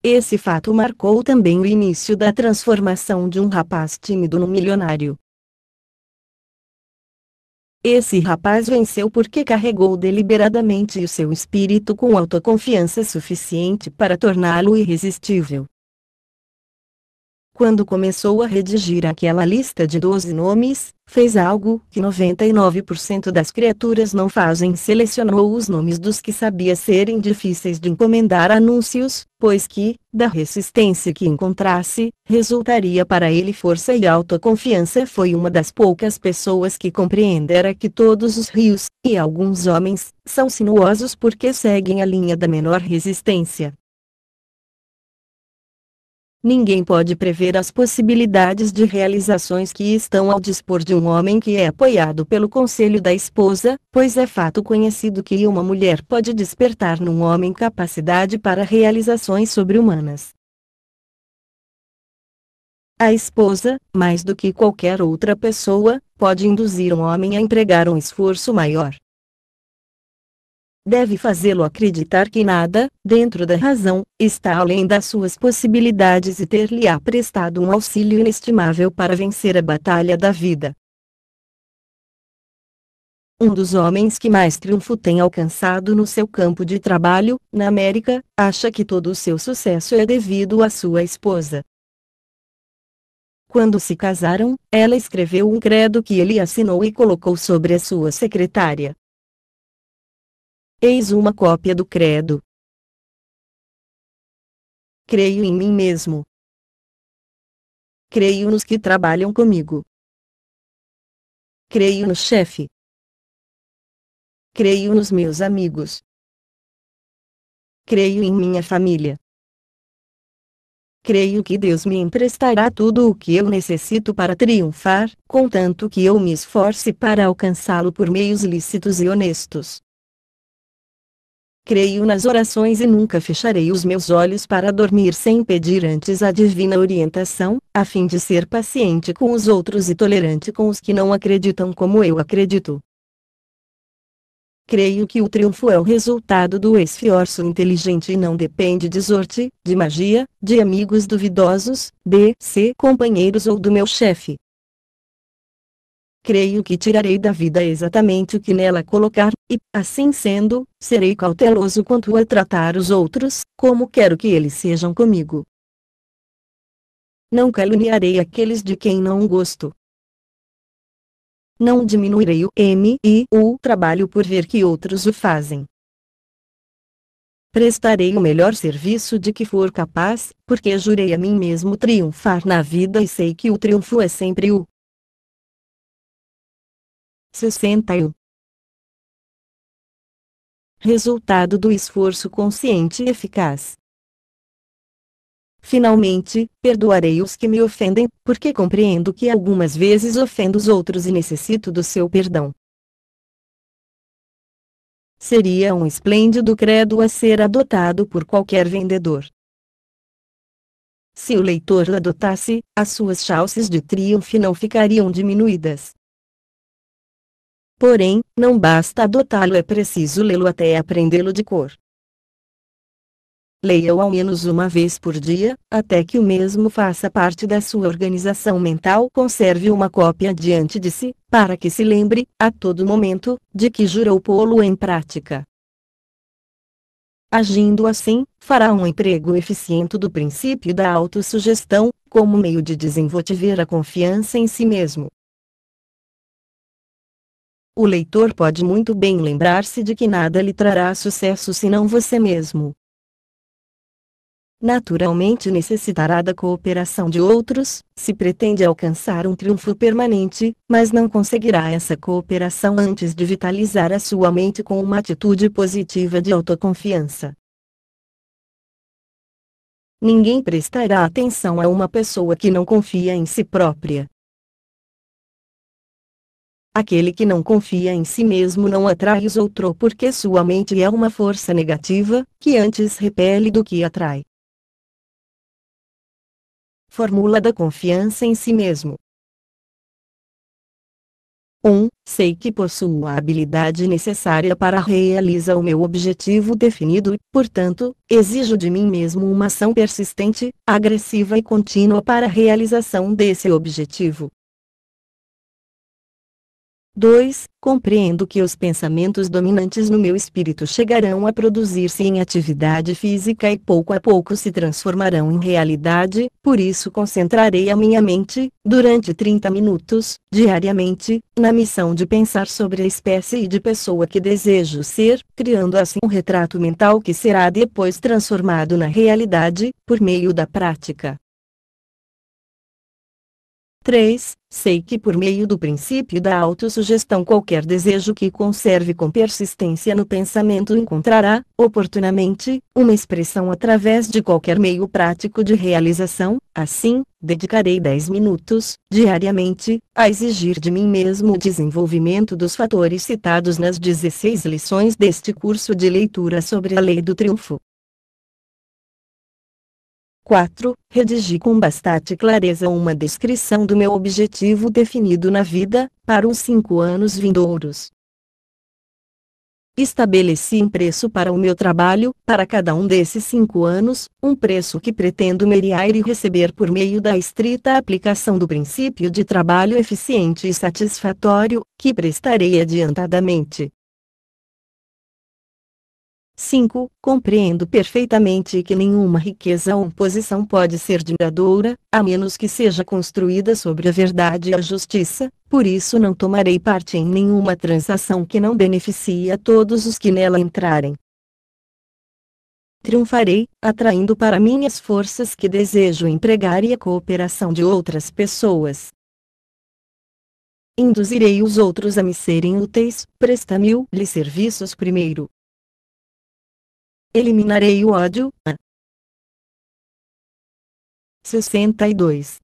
Esse fato marcou também o início da transformação de um rapaz tímido num milionário. Esse rapaz venceu porque carregou deliberadamente o seu espírito com autoconfiança suficiente para torná-lo irresistível. Quando começou a redigir aquela lista de 12 nomes, fez algo que 99% das criaturas não fazem: selecionou os nomes dos que sabia serem difíceis de encomendar anúncios, pois que, da resistência que encontrasse, resultaria para ele força e autoconfiança. Foi uma das poucas pessoas que compreendera que todos os rios, e alguns homens, são sinuosos porque seguem a linha da menor resistência. Ninguém pode prever as possibilidades de realizações que estão ao dispor de um homem que é apoiado pelo conselho da esposa, pois é fato conhecido que uma mulher pode despertar num homem capacidade para realizações sobre-humanas. A esposa, mais do que qualquer outra pessoa, pode induzir um homem a empregar um esforço maior. Deve fazê-lo acreditar que nada, dentro da razão, está além das suas possibilidades e ter-lhe-á prestado um auxílio inestimável para vencer a batalha da vida. Um dos homens que mais triunfo tem alcançado no seu campo de trabalho, na América, acha que todo o seu sucesso é devido à sua esposa. Quando se casaram, ela escreveu um credo que ele assinou e colocou sobre a sua secretária. Eis uma cópia do credo. Creio em mim mesmo. Creio nos que trabalham comigo. Creio no chefe. Creio nos meus amigos. Creio em minha família. Creio que Deus me emprestará tudo o que eu necessito para triunfar, contanto que eu me esforce para alcançá-lo por meios lícitos e honestos. Creio nas orações e nunca fecharei os meus olhos para dormir sem pedir antes a divina orientação, a fim de ser paciente com os outros e tolerante com os que não acreditam como eu acredito. Creio que o triunfo é o resultado do esforço inteligente e não depende de sorte, de magia, de amigos duvidosos, de companheiros ou do meu chefe. Creio que tirarei da vida exatamente o que nela colocar, e, assim sendo, serei cauteloso quanto a tratar os outros, como quero que eles sejam comigo. Não caluniarei aqueles de quem não gosto. Não diminuirei o trabalho por ver que outros o fazem. Prestarei o melhor serviço de que for capaz, porque jurei a mim mesmo triunfar na vida e sei que o triunfo é sempre o 61. Resultado do esforço consciente e eficaz. Finalmente, perdoarei os que me ofendem, porque compreendo que algumas vezes ofendo os outros e necessito do seu perdão. Seria um esplêndido credo a ser adotado por qualquer vendedor. Se o leitor o adotasse, as suas chances de triunfo não ficariam diminuídas. Porém, não basta adotá-lo, é preciso lê-lo até aprendê-lo de cor. Leia-o ao menos uma vez por dia, até que o mesmo faça parte da sua organização mental. Conserve uma cópia diante de si, para que se lembre, a todo momento, de que jurou pô-lo em prática. Agindo assim, fará um emprego eficiente do princípio da autossugestão, como meio de desenvolver a confiança em si mesmo. O leitor pode muito bem lembrar-se de que nada lhe trará sucesso senão você mesmo. Naturalmente necessitará da cooperação de outros, se pretende alcançar um triunfo permanente, mas não conseguirá essa cooperação antes de vitalizar a sua mente com uma atitude positiva de autoconfiança. Ninguém prestará atenção a uma pessoa que não confia em si própria. Aquele que não confia em si mesmo não atrai os outros porque sua mente é uma força negativa, que antes repele do que atrai. Fórmula da confiança em si mesmo. 1. Sei que possuo a habilidade necessária para realizar o meu objetivo definido e, portanto, exijo de mim mesmo uma ação persistente, agressiva e contínua para a realização desse objetivo. 2. Compreendo que os pensamentos dominantes no meu espírito chegarão a produzir-se em atividade física e pouco a pouco se transformarão em realidade, por isso concentrarei a minha mente, durante 30 minutos, diariamente, na missão de pensar sobre a espécie de pessoa que desejo ser, criando assim um retrato mental que será depois transformado na realidade, por meio da prática. 3. Sei que por meio do princípio da autossugestão qualquer desejo que conserve com persistência no pensamento encontrará, oportunamente, uma expressão através de qualquer meio prático de realização. Assim, dedicarei 10 minutos, diariamente, a exigir de mim mesmo o desenvolvimento dos fatores citados nas 16 lições deste curso de leitura sobre a Lei do Triunfo. 4. Redigi com bastante clareza uma descrição do meu objetivo definido na vida, para os 5 anos vindouros. Estabeleci um preço para o meu trabalho, para cada um desses 5 anos, um preço que pretendo merecer e receber por meio da estrita aplicação do princípio de trabalho eficiente e satisfatório, que prestarei adiantadamente. 5. Compreendo perfeitamente que nenhuma riqueza ou posição pode ser duradoura, a menos que seja construída sobre a verdade e a justiça, por isso não tomarei parte em nenhuma transação que não beneficie a todos os que nela entrarem. Triunfarei, atraindo para mim as forças que desejo empregar e a cooperação de outras pessoas. Induzirei os outros a me serem úteis, prestando-lhes serviços primeiro. Eliminarei o ódio. 62.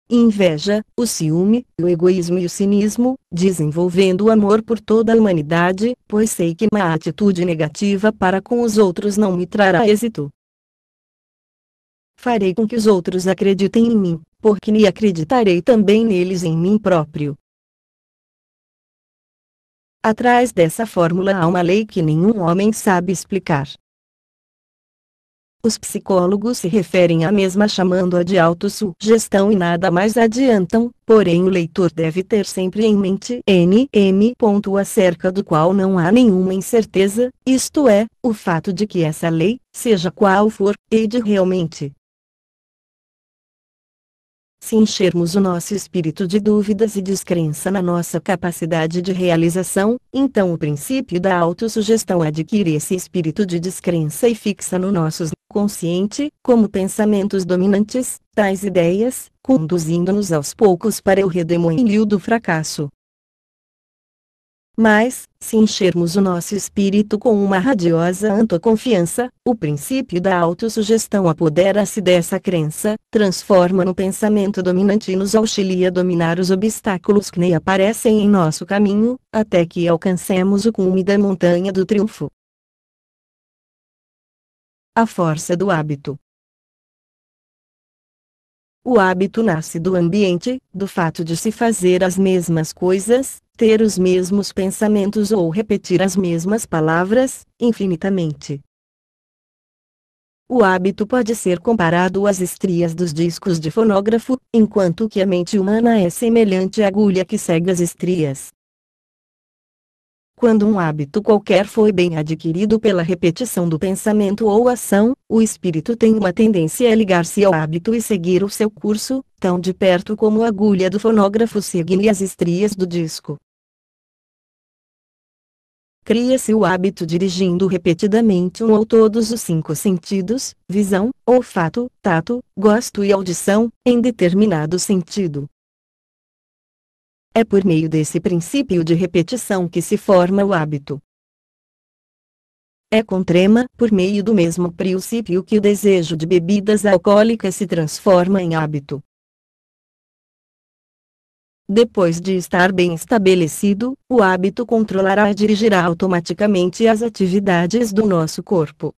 Inveja, o ciúme, o egoísmo e o cinismo, desenvolvendo o amor por toda a humanidade, pois sei que uma atitude negativa para com os outros não me trará êxito. Farei com que os outros acreditem em mim, porque me acreditarei também neles em mim próprio. Atrás dessa fórmula há uma lei que nenhum homem sabe explicar. Os psicólogos se referem à mesma chamando-a de autossugestão e nada mais adiantam, porém o leitor deve ter sempre em mente ponto acerca do qual não há nenhuma incerteza, isto é, o fato de que essa lei, seja qual for, hei de realmente se enchermos o nosso espírito de dúvidas e descrença na nossa capacidade de realização, então o princípio da autossugestão adquire esse espírito de descrença e fixa no nosso consciente, como pensamentos dominantes, tais ideias, conduzindo-nos aos poucos para o redemoinho do fracasso. Mas, se enchermos o nosso espírito com uma radiosa autoconfiança, o princípio da autossugestão apodera-se dessa crença, transforma no pensamento dominante e nos auxilia a dominar os obstáculos que aparecem em nosso caminho, até que alcancemos o cume da montanha do triunfo. A força do hábito. O hábito nasce do ambiente, do fato de se fazer as mesmas coisas, ter os mesmos pensamentos ou repetir as mesmas palavras, infinitamente. O hábito pode ser comparado às estrias dos discos de fonógrafo, enquanto que a mente humana é semelhante à agulha que segue as estrias. Quando um hábito qualquer foi bem adquirido pela repetição do pensamento ou ação, o espírito tem uma tendência a ligar-se ao hábito e seguir o seu curso, tão de perto como a agulha do fonógrafo segue as estrias do disco. Cria-se o hábito dirigindo repetidamente um ou todos os 5 sentidos, visão, olfato, tato, gosto e audição, em determinado sentido. É por meio desse princípio de repetição que se forma o hábito. É com trema, por meio do mesmo princípio que o desejo de bebidas alcoólicas se transforma em hábito. Depois de estar bem estabelecido, o hábito controlará e dirigirá automaticamente as atividades do nosso corpo.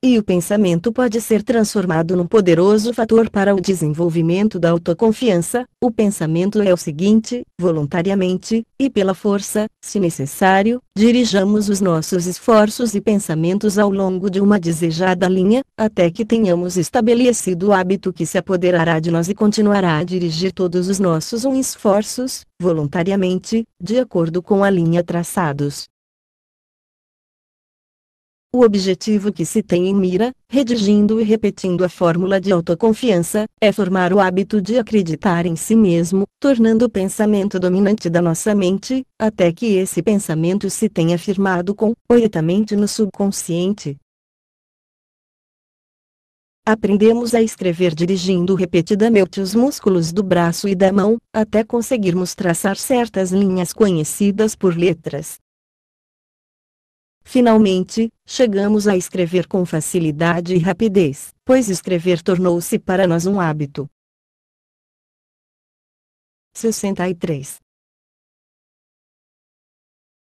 E o pensamento pode ser transformado num poderoso fator para o desenvolvimento da autoconfiança. O pensamento é o seguinte: voluntariamente, e pela força, se necessário, dirijamos os nossos esforços e pensamentos ao longo de uma desejada linha, até que tenhamos estabelecido o hábito que se apoderará de nós e continuará a dirigir todos os nossos esforços, voluntariamente, de acordo com a linha traçados. O objetivo que se tem em mira, redigindo e repetindo a fórmula de autoconfiança, é formar o hábito de acreditar em si mesmo, tornando o pensamento dominante da nossa mente, até que esse pensamento se tenha firmado completamente no subconsciente. Aprendemos a escrever dirigindo repetidamente os músculos do braço e da mão, até conseguirmos traçar certas linhas conhecidas por letras. Finalmente, chegamos a escrever com facilidade e rapidez, pois escrever tornou-se para nós um hábito. 63.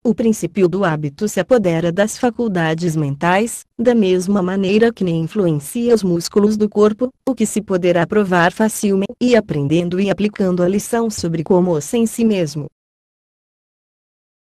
O princípio do hábito se apodera das faculdades mentais, da mesma maneira que nem influencia os músculos do corpo, o que se poderá provar facilmente e aprendendo e aplicando a lição sobre como-se em si mesmo.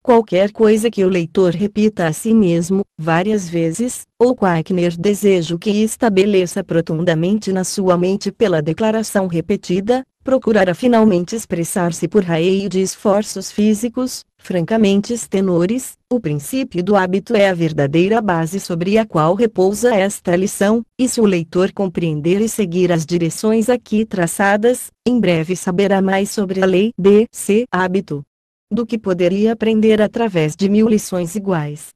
Qualquer coisa que o leitor repita a si mesmo, várias vezes, ou qualquer desejo que estabeleça profundamente na sua mente pela declaração repetida, procurará finalmente expressar-se por raio de esforços físicos, francamente tenores. O princípio do hábito é a verdadeira base sobre a qual repousa esta lição, e se o leitor compreender e seguir as direções aqui traçadas, em breve saberá mais sobre a lei desse hábito do que poderia aprender através de 1000 lições iguais.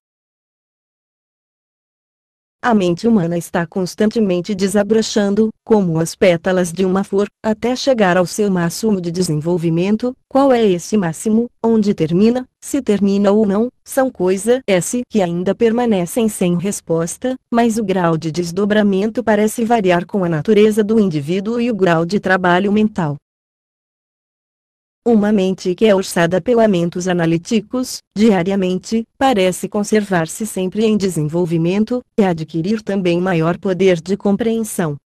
A mente humana está constantemente desabrochando, como as pétalas de uma flor, até chegar ao seu máximo de desenvolvimento. Qual é esse máximo? Onde termina? Se termina ou não, são coisas que ainda permanecem sem resposta, mas o grau de desdobramento parece variar com a natureza do indivíduo e o grau de trabalho mental. Uma mente que é orçada pelamentos analíticos, diariamente, parece conservar-se sempre em desenvolvimento, e adquirir também maior poder de compreensão.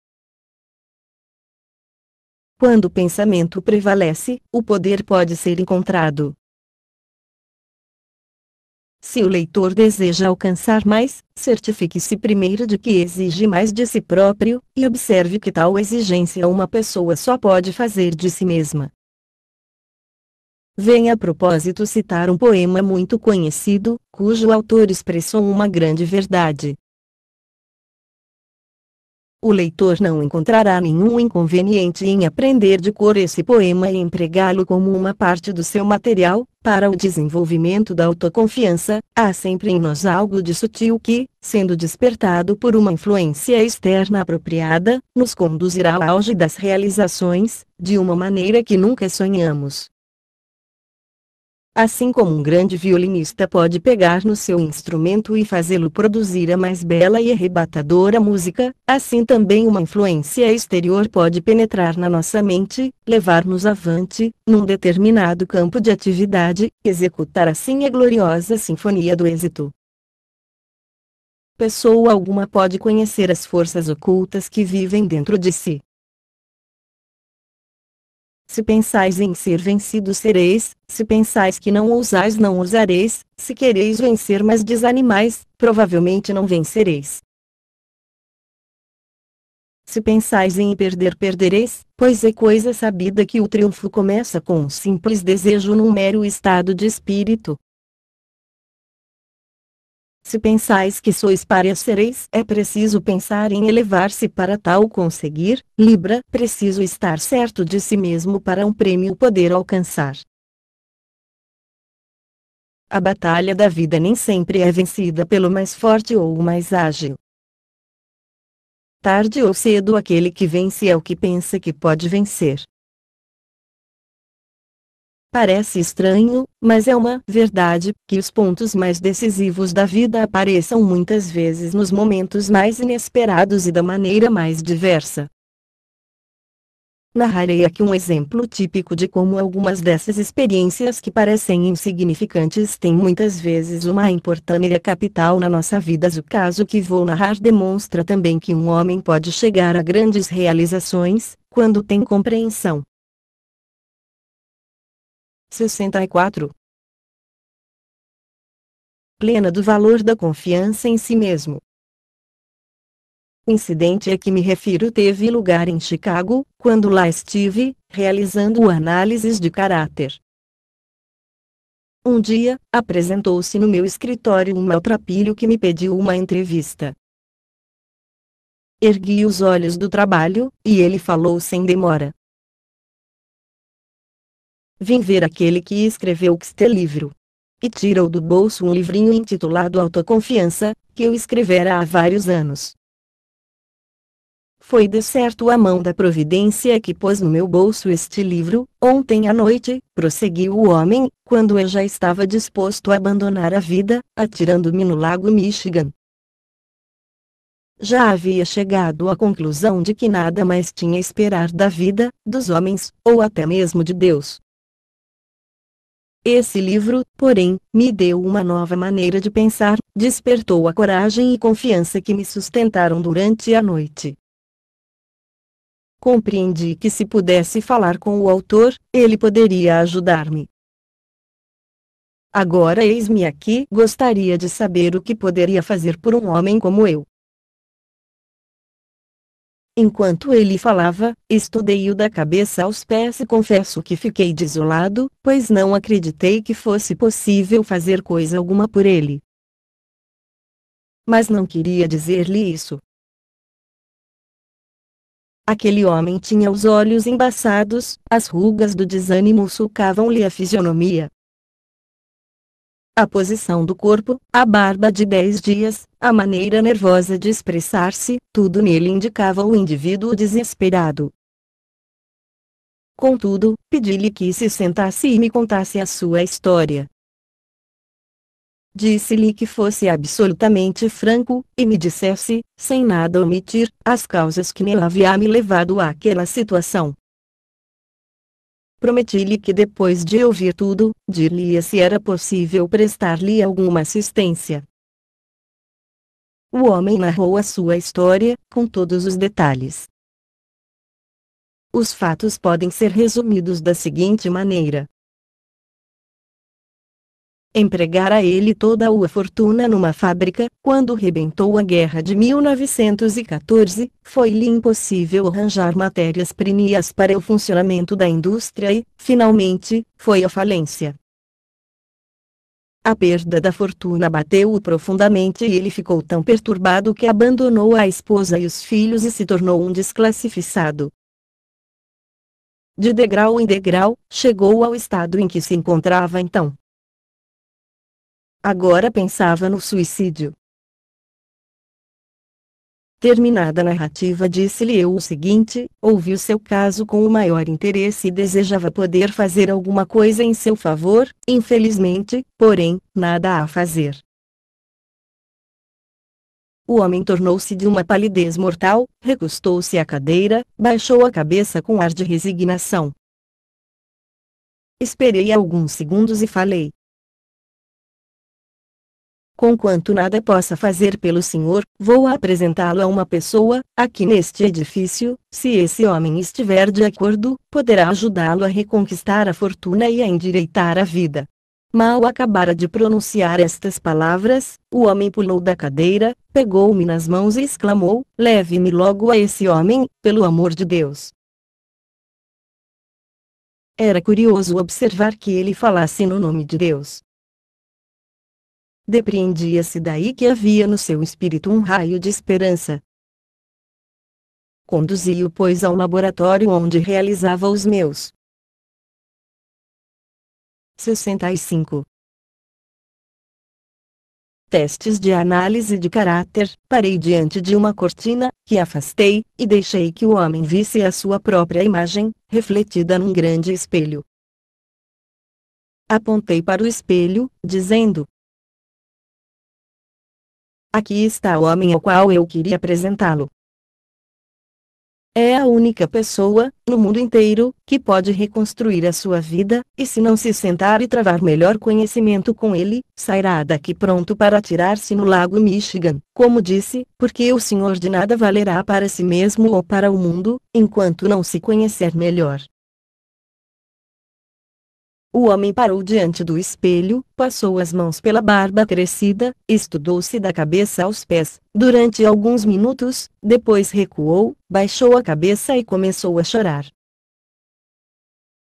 Quando o pensamento prevalece, o poder pode ser encontrado. Se o leitor deseja alcançar mais, certifique-se primeiro de que exige mais de si próprio, e observe que tal exigência uma pessoa só pode fazer de si mesma. Venha a propósito citar um poema muito conhecido, cujo autor expressou uma grande verdade. O leitor não encontrará nenhum inconveniente em aprender de cor esse poema e empregá-lo como uma parte do seu material. Para o desenvolvimento da autoconfiança, há sempre em nós algo de sutil que, sendo despertado por uma influência externa apropriada, nos conduzirá ao auge das realizações, de uma maneira que nunca sonhamos. Assim como um grande violinista pode pegar no seu instrumento e fazê-lo produzir a mais bela e arrebatadora música, assim também uma influência exterior pode penetrar na nossa mente, levar-nos avante, num determinado campo de atividade, executar assim a gloriosa sinfonia do êxito. Pessoa alguma pode conhecer as forças ocultas que vivem dentro de si. Se pensais em ser vencidos sereis, se pensais que não ousais não ousareis, se quereis vencer mas desanimais, provavelmente não vencereis. Se pensais em perder perdereis, pois é coisa sabida que o triunfo começa com um simples desejo num mero estado de espírito. Se pensais que sois párias sereis, é preciso pensar em elevar-se para tal conseguir. Libra, preciso estar certo de si mesmo para um prêmio poder alcançar. A batalha da vida nem sempre é vencida pelo mais forte ou o mais ágil. Tarde ou cedo aquele que vence é o que pensa que pode vencer. Parece estranho, mas é uma verdade, que os pontos mais decisivos da vida apareçam muitas vezes nos momentos mais inesperados e da maneira mais diversa. Narrarei aqui um exemplo típico de como algumas dessas experiências que parecem insignificantes têm muitas vezes uma importância capital na nossa vida. O caso que vou narrar demonstra também que um homem pode chegar a grandes realizações, quando tem compreensão. 64. Plena do valor da confiança em si mesmo. O incidente a que me refiro teve lugar em Chicago, quando lá estive, realizando análises de caráter. Um dia, apresentou-se no meu escritório um maltrapilho que me pediu uma entrevista. Ergui os olhos do trabalho, e ele falou sem demora. Vim ver aquele que escreveu este livro. E tirou do bolso um livrinho intitulado Autoconfiança, que eu escrevera há vários anos. Foi de certo a mão da providência que pôs no meu bolso este livro, ontem à noite, prosseguiu o homem, quando eu já estava disposto a abandonar a vida, atirando-me no lago Michigan. Já havia chegado à conclusão de que nada mais tinha a esperar da vida, dos homens, ou até mesmo de Deus. Esse livro, porém, me deu uma nova maneira de pensar, despertou a coragem e confiança que me sustentaram durante a noite. Compreendi que se pudesse falar com o autor, ele poderia ajudar-me. Agora eis-me aqui, gostaria de saber o que poderia fazer por um homem como eu. Enquanto ele falava, estudei-o da cabeça aos pés e confesso que fiquei desolado, pois não acreditei que fosse possível fazer coisa alguma por ele. Mas não queria dizer-lhe isso. Aquele homem tinha os olhos embaçados, as rugas do desânimo sulcavam-lhe a fisionomia. A posição do corpo, a barba de 10 dias, a maneira nervosa de expressar-se, tudo nele indicava o indivíduo desesperado. Contudo, pedi-lhe que se sentasse e me contasse a sua história. Disse-lhe que fosse absolutamente franco, e me dissesse, sem nada omitir, as causas que nele havia me levado àquela situação. Prometi-lhe que depois de ouvir tudo, dir-lhe se era possível prestar-lhe alguma assistência. O homem narrou a sua história, com todos os detalhes. Os fatos podem ser resumidos da seguinte maneira. Empregara ele toda a fortuna numa fábrica, quando rebentou a guerra de 1914, foi-lhe impossível arranjar matérias-primas para o funcionamento da indústria e, finalmente, foi à falência. A perda da fortuna bateu-o profundamente e ele ficou tão perturbado que abandonou a esposa e os filhos e se tornou um desclassificado. De degrau em degrau, chegou ao estado em que se encontrava então. Agora pensava no suicídio. Terminada a narrativa, disse-lhe eu o seguinte: ouvi o seu caso com o maior interesse e desejava poder fazer alguma coisa em seu favor, infelizmente, porém, nada a fazer. O homem tornou-se de uma palidez mortal, recostou-se à cadeira, baixou a cabeça com ar de resignação. Esperei alguns segundos e falei: conquanto nada possa fazer pelo senhor, vou apresentá-lo a uma pessoa, aqui neste edifício, se esse homem estiver de acordo, poderá ajudá-lo a reconquistar a fortuna e a endireitar a vida. Mal acabara de pronunciar estas palavras, o homem pulou da cadeira, pegou-me nas mãos e exclamou: leve-me logo a esse homem, pelo amor de Deus. Era curioso observar que ele falasse no nome de Deus. Depreendia-se daí que havia no seu espírito um raio de esperança. Conduzi-o pois ao laboratório onde realizava os meus 65 testes de análise de caráter. Parei diante de uma cortina, que afastei, e deixei que o homem visse a sua própria imagem, refletida num grande espelho. Apontei para o espelho, dizendo: aqui está o homem ao qual eu queria apresentá-lo. É a única pessoa, no mundo inteiro, que pode reconstruir a sua vida, e se não se sentar e travar melhor conhecimento com ele, sairá daqui pronto para atirar-se no lago Michigan, como disse, porque o senhor de nada valerá para si mesmo ou para o mundo, enquanto não se conhecer melhor. O homem parou diante do espelho, passou as mãos pela barba crescida, estudou-se da cabeça aos pés, durante alguns minutos, depois recuou, baixou a cabeça e começou a chorar.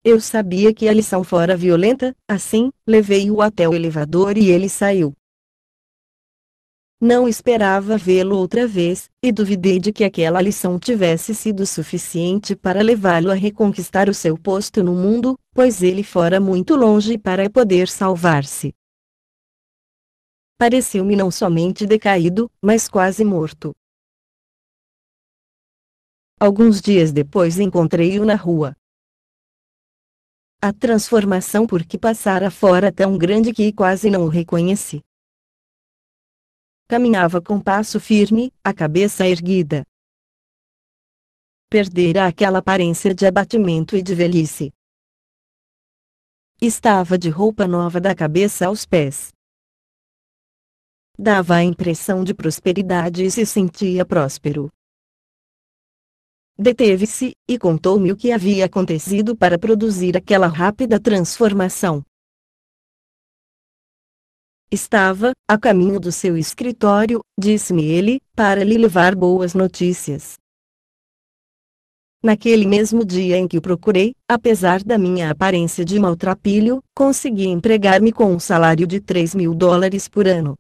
Eu sabia que a lição fora violenta, assim, levei-o até o elevador e ele saiu. Não esperava vê-lo outra vez, e duvidei de que aquela lição tivesse sido suficiente para levá-lo a reconquistar o seu posto no mundo, pois ele fora muito longe para poder salvar-se. Pareceu-me não somente decaído, mas quase morto. Alguns dias depois encontrei-o na rua. A transformação por que passara fora tão grande que quase não o reconheci. Caminhava com passo firme, a cabeça erguida. Perdera aquela aparência de abatimento e de velhice. Estava de roupa nova da cabeça aos pés. Dava a impressão de prosperidade e se sentia próspero. Deteve-se, e contou-me o que havia acontecido para produzir aquela rápida transformação. Estava, a caminho do seu escritório, disse-me ele, para lhe levar boas notícias. Naquele mesmo dia em que o procurei, apesar da minha aparência de maltrapilho, consegui empregar-me com um salário de $3.000 por ano.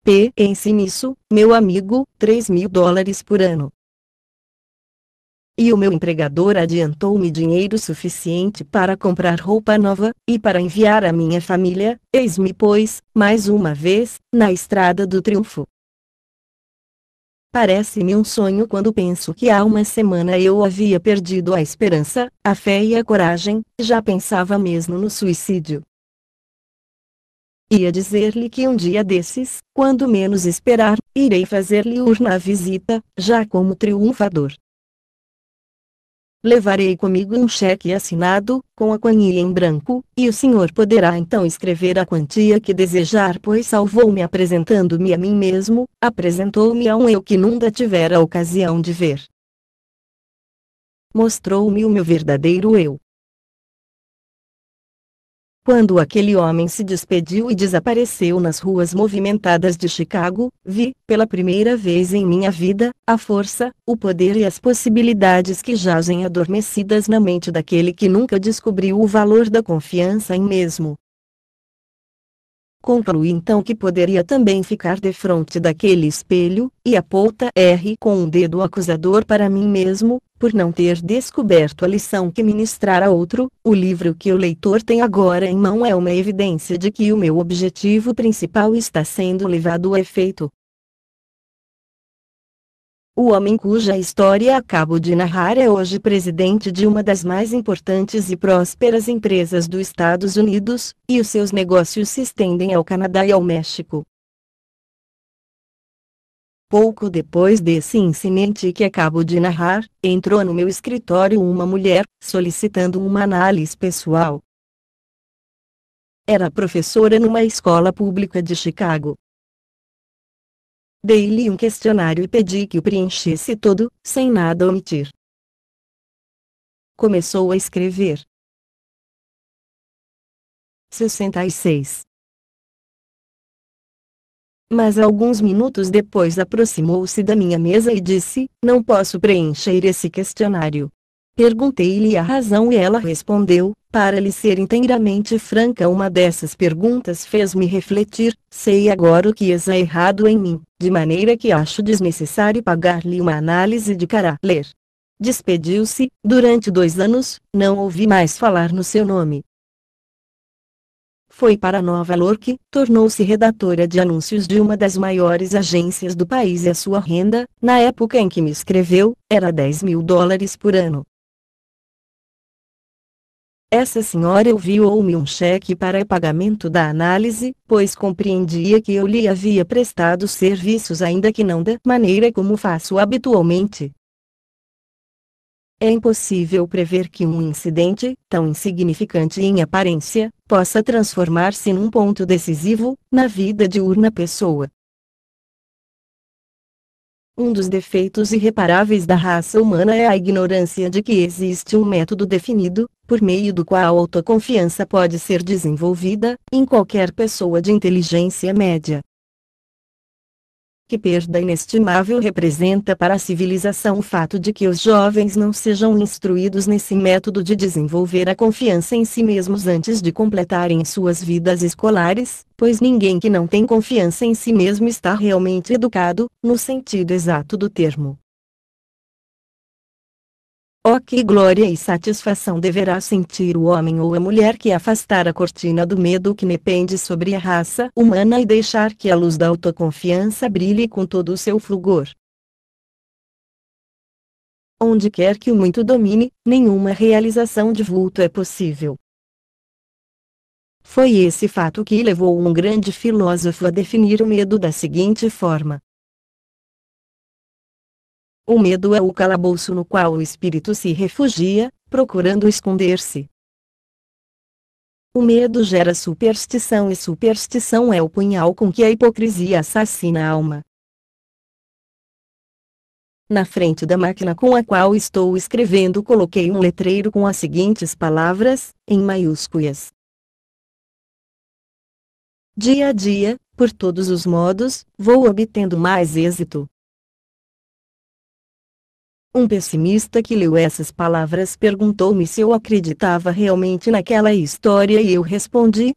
Pense nisso, meu amigo, $3.000 por ano. E o meu empregador adiantou-me dinheiro suficiente para comprar roupa nova, e para enviar a minha família, eis-me pois, mais uma vez, na estrada do triunfo. Parece-me um sonho quando penso que há uma semana eu havia perdido a esperança, a fé e a coragem, já pensava mesmo no suicídio. Ia dizer-lhe que um dia desses, quando menos esperar, irei fazer-lhe uma visita, já como triunfador. Levarei comigo um cheque assinado, com a quantia em branco, e o senhor poderá então escrever a quantia que desejar, pois salvou-me apresentando-me a mim mesmo, apresentou-me a um eu que nunca tivera ocasião de ver. Mostrou-me o meu verdadeiro eu. Quando aquele homem se despediu e desapareceu nas ruas movimentadas de Chicago, vi, pela primeira vez em minha vida, a força, o poder e as possibilidades que jazem adormecidas na mente daquele que nunca descobriu o valor da confiança em mesmo. Concluí então que poderia também ficar defronte daquele espelho, e aponta R com um dedo acusador para mim mesmo, por não ter descoberto a lição que ministrara outro. O livro que o leitor tem agora em mão é uma evidência de que o meu objetivo principal está sendo levado a efeito. O homem cuja história acabo de narrar é hoje presidente de uma das mais importantes e prósperas empresas dos Estados Unidos, e os seus negócios se estendem ao Canadá e ao México. Pouco depois desse incidente que acabo de narrar, entrou no meu escritório uma mulher, solicitando uma análise pessoal. Era professora numa escola pública de Chicago. Dei-lhe um questionário e pedi que o preenchesse todo, sem nada omitir. Começou a escrever. 66. Mas alguns minutos depois aproximou-se da minha mesa e disse: "Não posso preencher esse questionário." Perguntei-lhe a razão e ela respondeu: "Para lhe ser inteiramente franca, uma dessas perguntas fez-me refletir, sei agora o que está errado em mim, de maneira que acho desnecessário pagar-lhe uma análise de caráter." Despediu-se. Durante 2 anos, não ouvi mais falar no seu nome. Foi para Nova York, tornou-se redatora de anúncios de uma das maiores agências do país e a sua renda, na época em que me escreveu, era $10.000 por ano. Essa senhora enviou-me um cheque para pagamento da análise, pois compreendia que eu lhe havia prestado serviços ainda que não da maneira como faço habitualmente. É impossível prever que um incidente, tão insignificante em aparência, possa transformar-se num ponto decisivo na vida de uma pessoa. Um dos defeitos irreparáveis da raça humana é a ignorância de que existe um método definido, por meio do qual a autoconfiança pode ser desenvolvida, em qualquer pessoa de inteligência média. Que perda inestimável representa para a civilização o fato de que os jovens não sejam instruídos nesse método de desenvolver a confiança em si mesmos antes de completarem suas vidas escolares, pois ninguém que não tem confiança em si mesmo está realmente educado, no sentido exato do termo. Oh, que glória e satisfação deverá sentir o homem ou a mulher que afastar a cortina do medo que pende sobre a raça humana e deixar que a luz da autoconfiança brilhe com todo o seu fulgor. Onde quer que o muito domine, nenhuma realização de vulto é possível. Foi esse fato que levou um grande filósofo a definir o medo da seguinte forma: o medo é o calabouço no qual o espírito se refugia, procurando esconder-se. O medo gera superstição e superstição é o punhal com que a hipocrisia assassina a alma. Na frente da máquina com a qual estou escrevendo coloquei um letreiro com as seguintes palavras, em maiúsculas: dia a dia, por todos os modos, vou obtendo mais êxito. Um pessimista que leu essas palavras perguntou-me se eu acreditava realmente naquela história e eu respondi: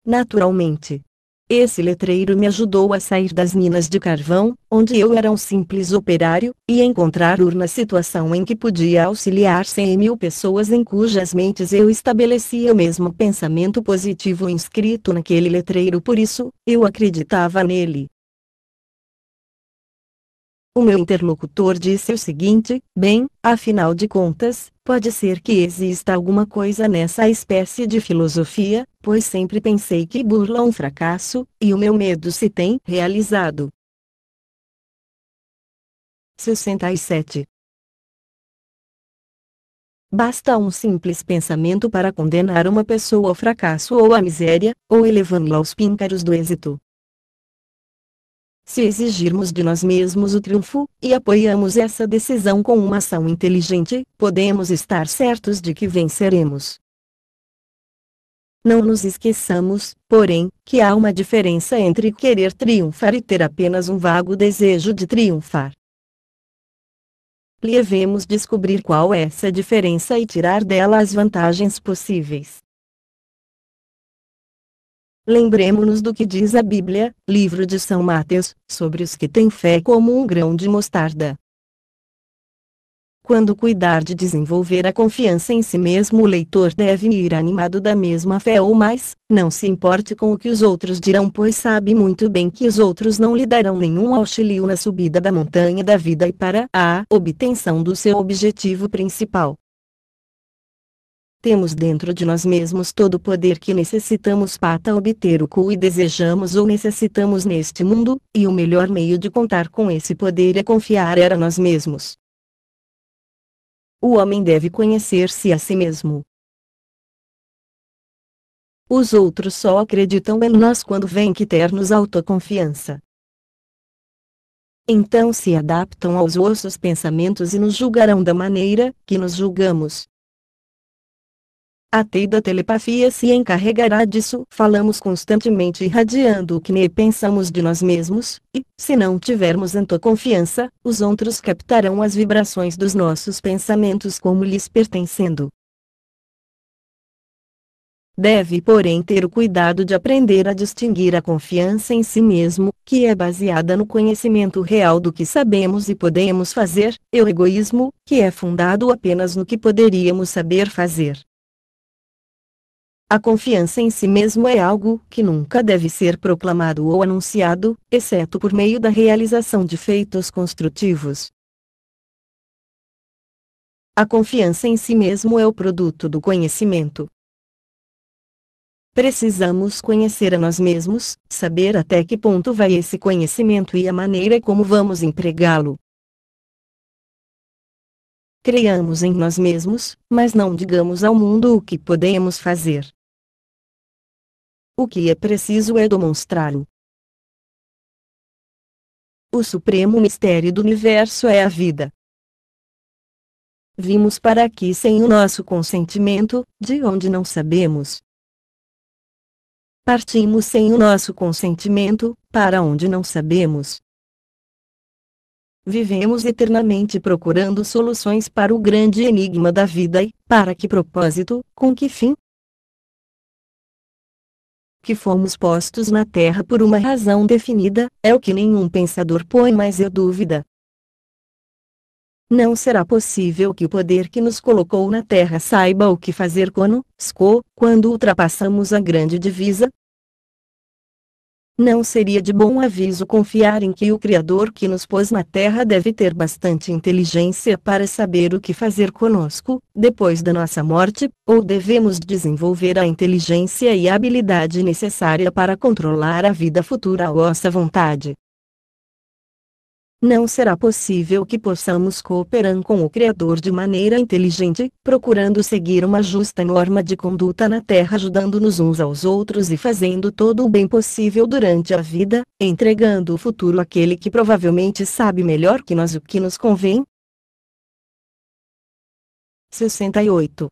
naturalmente. Esse letreiro me ajudou a sair das minas de carvão, onde eu era um simples operário, e encontrar uma situação em que podia auxiliar 100.000 pessoas em cujas mentes eu estabelecia o mesmo pensamento positivo inscrito naquele letreiro. Por isso, eu acreditava nele. O meu interlocutor disse o seguinte: bem, afinal de contas, pode ser que exista alguma coisa nessa espécie de filosofia, pois sempre pensei que burla um fracasso, e o meu medo se tem realizado. 67. Basta um simples pensamento para condenar uma pessoa ao fracasso ou à miséria, ou elevá-la aos píncaros do êxito. Se exigirmos de nós mesmos o triunfo, e apoiamos essa decisão com uma ação inteligente, podemos estar certos de que venceremos. Não nos esqueçamos, porém, que há uma diferença entre querer triunfar e ter apenas um vago desejo de triunfar. Devemos descobrir qual é essa diferença e tirar dela as vantagens possíveis. Lembremos-nos do que diz a Bíblia, livro de São Mateus, sobre os que têm fé como um grão de mostarda. Quando cuidar de desenvolver a confiança em si mesmo, o leitor deve ir animado da mesma fé ou mais, não se importe com o que os outros dirão, pois sabe muito bem que os outros não lhe darão nenhum auxílio na subida da montanha da vida e para a obtenção do seu objetivo principal. Temos dentro de nós mesmos todo o poder que necessitamos para obter o que desejamos ou necessitamos neste mundo, e o melhor meio de contar com esse poder é confiar a nós mesmos. O homem deve conhecer-se a si mesmo. Os outros só acreditam em nós quando veem que temos autoconfiança. Então se adaptam aos nossos pensamentos e nos julgarão da maneira que nos julgamos. A lei da telepatia se encarregará disso. Falamos constantemente irradiando o que pensamos de nós mesmos, e, se não tivermos autoconfiança, os outros captarão as vibrações dos nossos pensamentos como lhes pertencendo. Deve, porém, ter o cuidado de aprender a distinguir a confiança em si mesmo, que é baseada no conhecimento real do que sabemos e podemos fazer, e o egoísmo, que é fundado apenas no que poderíamos saber fazer. A confiança em si mesmo é algo que nunca deve ser proclamado ou anunciado, exceto por meio da realização de feitos construtivos. A confiança em si mesmo é o produto do conhecimento. Precisamos conhecer a nós mesmos, saber até que ponto vai esse conhecimento e a maneira como vamos empregá-lo. Creiamos em nós mesmos, mas não digamos ao mundo o que podemos fazer. O que é preciso é demonstrá-lo. O supremo mistério do universo é a vida. Vimos para aqui sem o nosso consentimento, de onde não sabemos. Partimos sem o nosso consentimento, para onde não sabemos. Vivemos eternamente procurando soluções para o grande enigma da vida e, para que propósito, com que fim? Que fomos postos na Terra por uma razão definida, é o que nenhum pensador põe mais em dúvida. Não será possível que o poder que nos colocou na Terra saiba o que fazer conosco, quando ultrapassamos a grande divisa? Não seria de bom aviso confiar em que o Criador que nos pôs na Terra deve ter bastante inteligência para saber o que fazer conosco, depois da nossa morte, ou devemos desenvolver a inteligência e a habilidade necessária para controlar a vida futura à nossa vontade? Não será possível que possamos cooperar com o Criador de maneira inteligente, procurando seguir uma justa norma de conduta na Terra, ajudando-nos uns aos outros e fazendo todo o bem possível durante a vida, entregando o futuro àquele que provavelmente sabe melhor que nós o que nos convém? 68.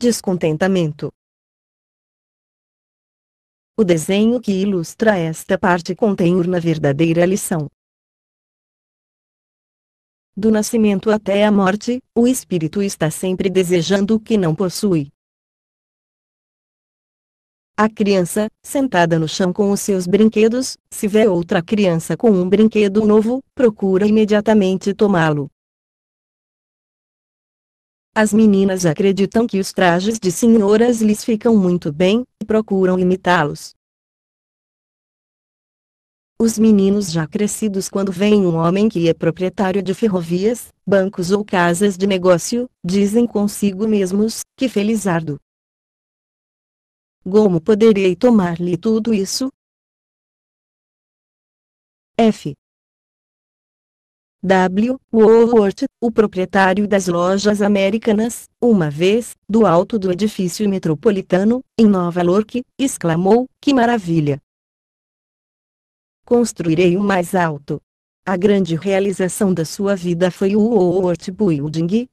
Descontentamento. O desenho que ilustra esta parte contém uma verdadeira lição. Do nascimento até a morte, o espírito está sempre desejando o que não possui. A criança, sentada no chão com os seus brinquedos, se vê outra criança com um brinquedo novo, procura imediatamente tomá-lo. As meninas acreditam que os trajes de senhoras lhes ficam muito bem, e procuram imitá-los. Os meninos já crescidos, quando veem um homem que é proprietário de ferrovias, bancos ou casas de negócio, dizem consigo mesmos, que felizardo! Como poderei tomar-lhe tudo isso? F. W. Woolworth, o proprietário das lojas americanas, uma vez, do alto do edifício metropolitano, em Nova York, exclamou: que maravilha! Construirei o mais alto. A grande realização da sua vida foi o Woolworth Building.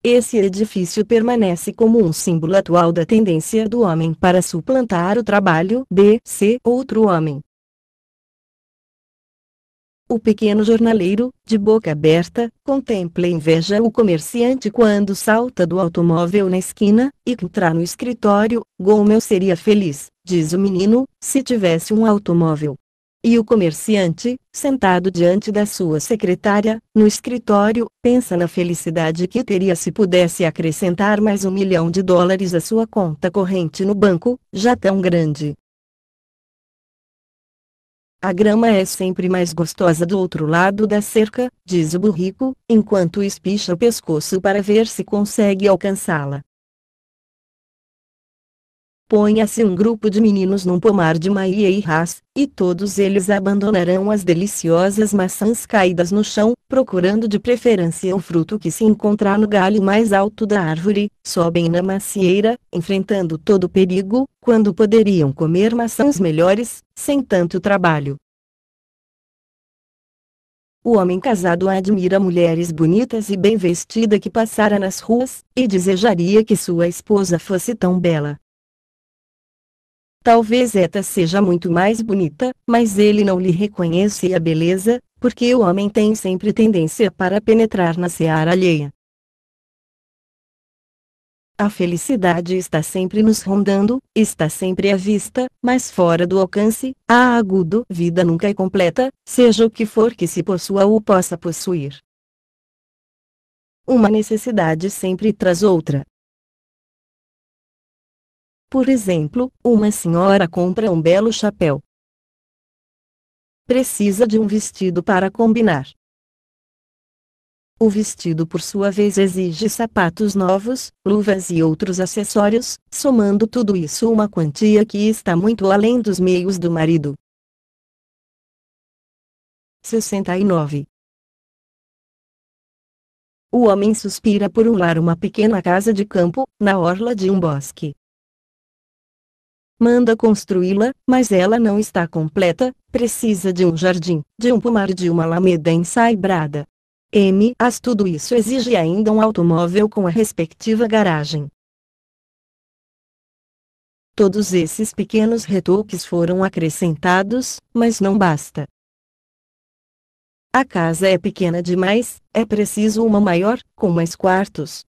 Esse edifício permanece como um símbolo atual da tendência do homem para suplantar o trabalho de ser outro homem. O pequeno jornaleiro, de boca aberta, contempla e inveja o comerciante quando salta do automóvel na esquina, e entra no escritório. Como eu seria feliz, diz o menino, se tivesse um automóvel. E o comerciante, sentado diante da sua secretária, no escritório, pensa na felicidade que teria se pudesse acrescentar mais $1 milhão à sua conta corrente no banco, já tão grande. A grama é sempre mais gostosa do outro lado da cerca, diz o burrico, enquanto espicha o pescoço para ver se consegue alcançá-la. Ponha-se um grupo de meninos num pomar de maíras, e todos eles abandonarão as deliciosas maçãs caídas no chão, procurando de preferência o fruto que se encontrar no galho mais alto da árvore, sobem na macieira, enfrentando todo o perigo, quando poderiam comer maçãs melhores, sem tanto trabalho. O homem casado admira mulheres bonitas e bem vestidas que passara nas ruas, e desejaria que sua esposa fosse tão bela. Talvez esta seja muito mais bonita, mas ele não lhe reconhece a beleza, porque o homem tem sempre tendência para penetrar na seara alheia. A felicidade está sempre nos rondando, está sempre à vista, mas fora do alcance. A agudo vida nunca é completa, seja o que for que se possua ou possa possuir. Uma necessidade sempre traz outra. Por exemplo, uma senhora compra um belo chapéu. Precisa de um vestido para combinar. O vestido, por sua vez, exige sapatos novos, luvas e outros acessórios, somando tudo isso uma quantia que está muito além dos meios do marido. 69. O homem suspira por um lar, uma pequena casa de campo, na orla de um bosque. Manda construí-la, mas ela não está completa, precisa de um jardim, de um pomar e de uma alameda ensaibrada. Mas tudo isso exige ainda um automóvel com a respectiva garagem. Todos esses pequenos retoques foram acrescentados, mas não basta. A casa é pequena demais, é preciso uma maior, com mais quartos.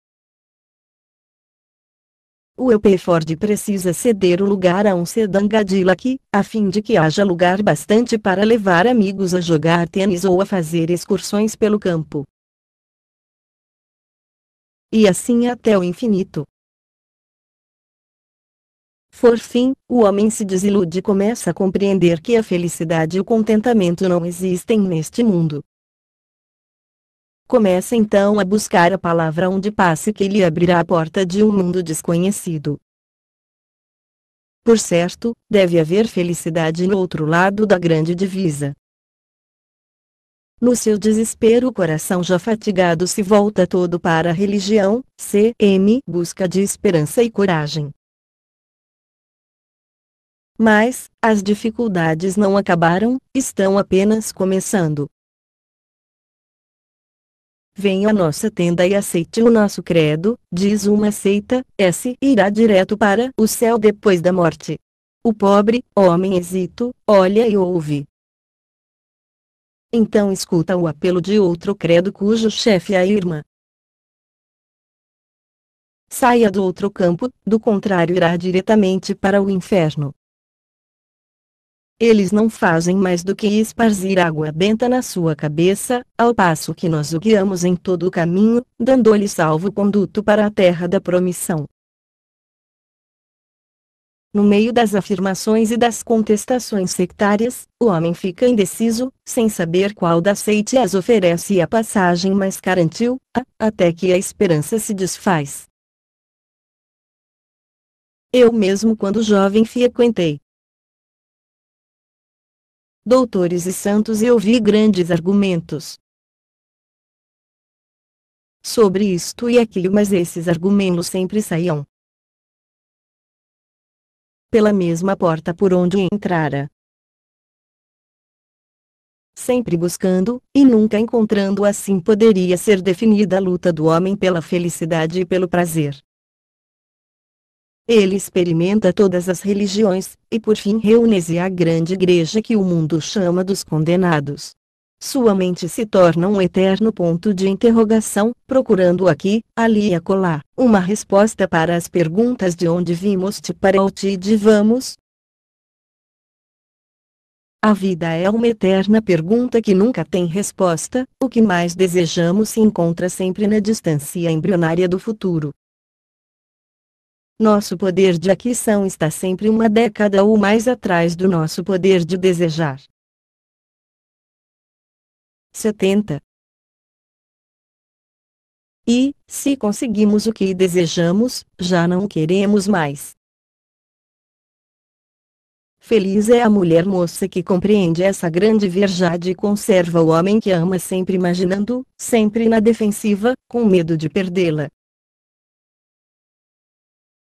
O EP Ford precisa ceder o lugar a um sedã Cadillac, a fim de que haja lugar bastante para levar amigos a jogar tênis ou a fazer excursões pelo campo. E assim até o infinito. Por fim, o homem se desilude e começa a compreender que a felicidade e o contentamento não existem neste mundo. Começa então a buscar a palavra onde passe que lhe abrirá a porta de um mundo desconhecido. Por certo, deve haver felicidade no outro lado da grande divisa. No seu desespero, o coração já fatigado se volta todo para a religião, busca de esperança e coragem. Mas, as dificuldades não acabaram, estão apenas começando. Venha à nossa tenda e aceite o nosso credo, diz uma seita, irá direto para o céu depois da morte. O pobre homem hesita, olha e ouve. Então escuta o apelo de outro credo cujo chefe é a irmã. Saia do outro campo, do contrário irá diretamente para o inferno. Eles não fazem mais do que esparzir água benta na sua cabeça, ao passo que nós o guiamos em todo o caminho, dando-lhe salvo-conduto para a terra da promissão. No meio das afirmações e das contestações sectárias, o homem fica indeciso, sem saber qual das seitas oferece a passagem mais garantiu, até que a esperança se desfaz. Eu mesmo quando jovem frequentei doutores e santos e ouvi grandes argumentos sobre isto e aquilo, mas esses argumentos sempre saíam pela mesma porta por onde entrara, sempre buscando, e nunca encontrando. Assim poderia ser definida a luta do homem pela felicidade e pelo prazer. Ele experimenta todas as religiões, e por fim reúne-se à grande igreja que o mundo chama dos condenados. Sua mente se torna um eterno ponto de interrogação, procurando aqui, ali e acolá, uma resposta para as perguntas de onde vimos e para onde vamos. A vida é uma eterna pergunta que nunca tem resposta. O que mais desejamos se encontra sempre na distância embrionária do futuro. Nosso poder de aquisição está sempre uma década ou mais atrás do nosso poder de desejar. 70. E, se conseguimos o que desejamos, já não o queremos mais. Feliz é a mulher moça que compreende essa grande verdade e conserva o homem que ama sempre imaginando, sempre na defensiva, com medo de perdê-la.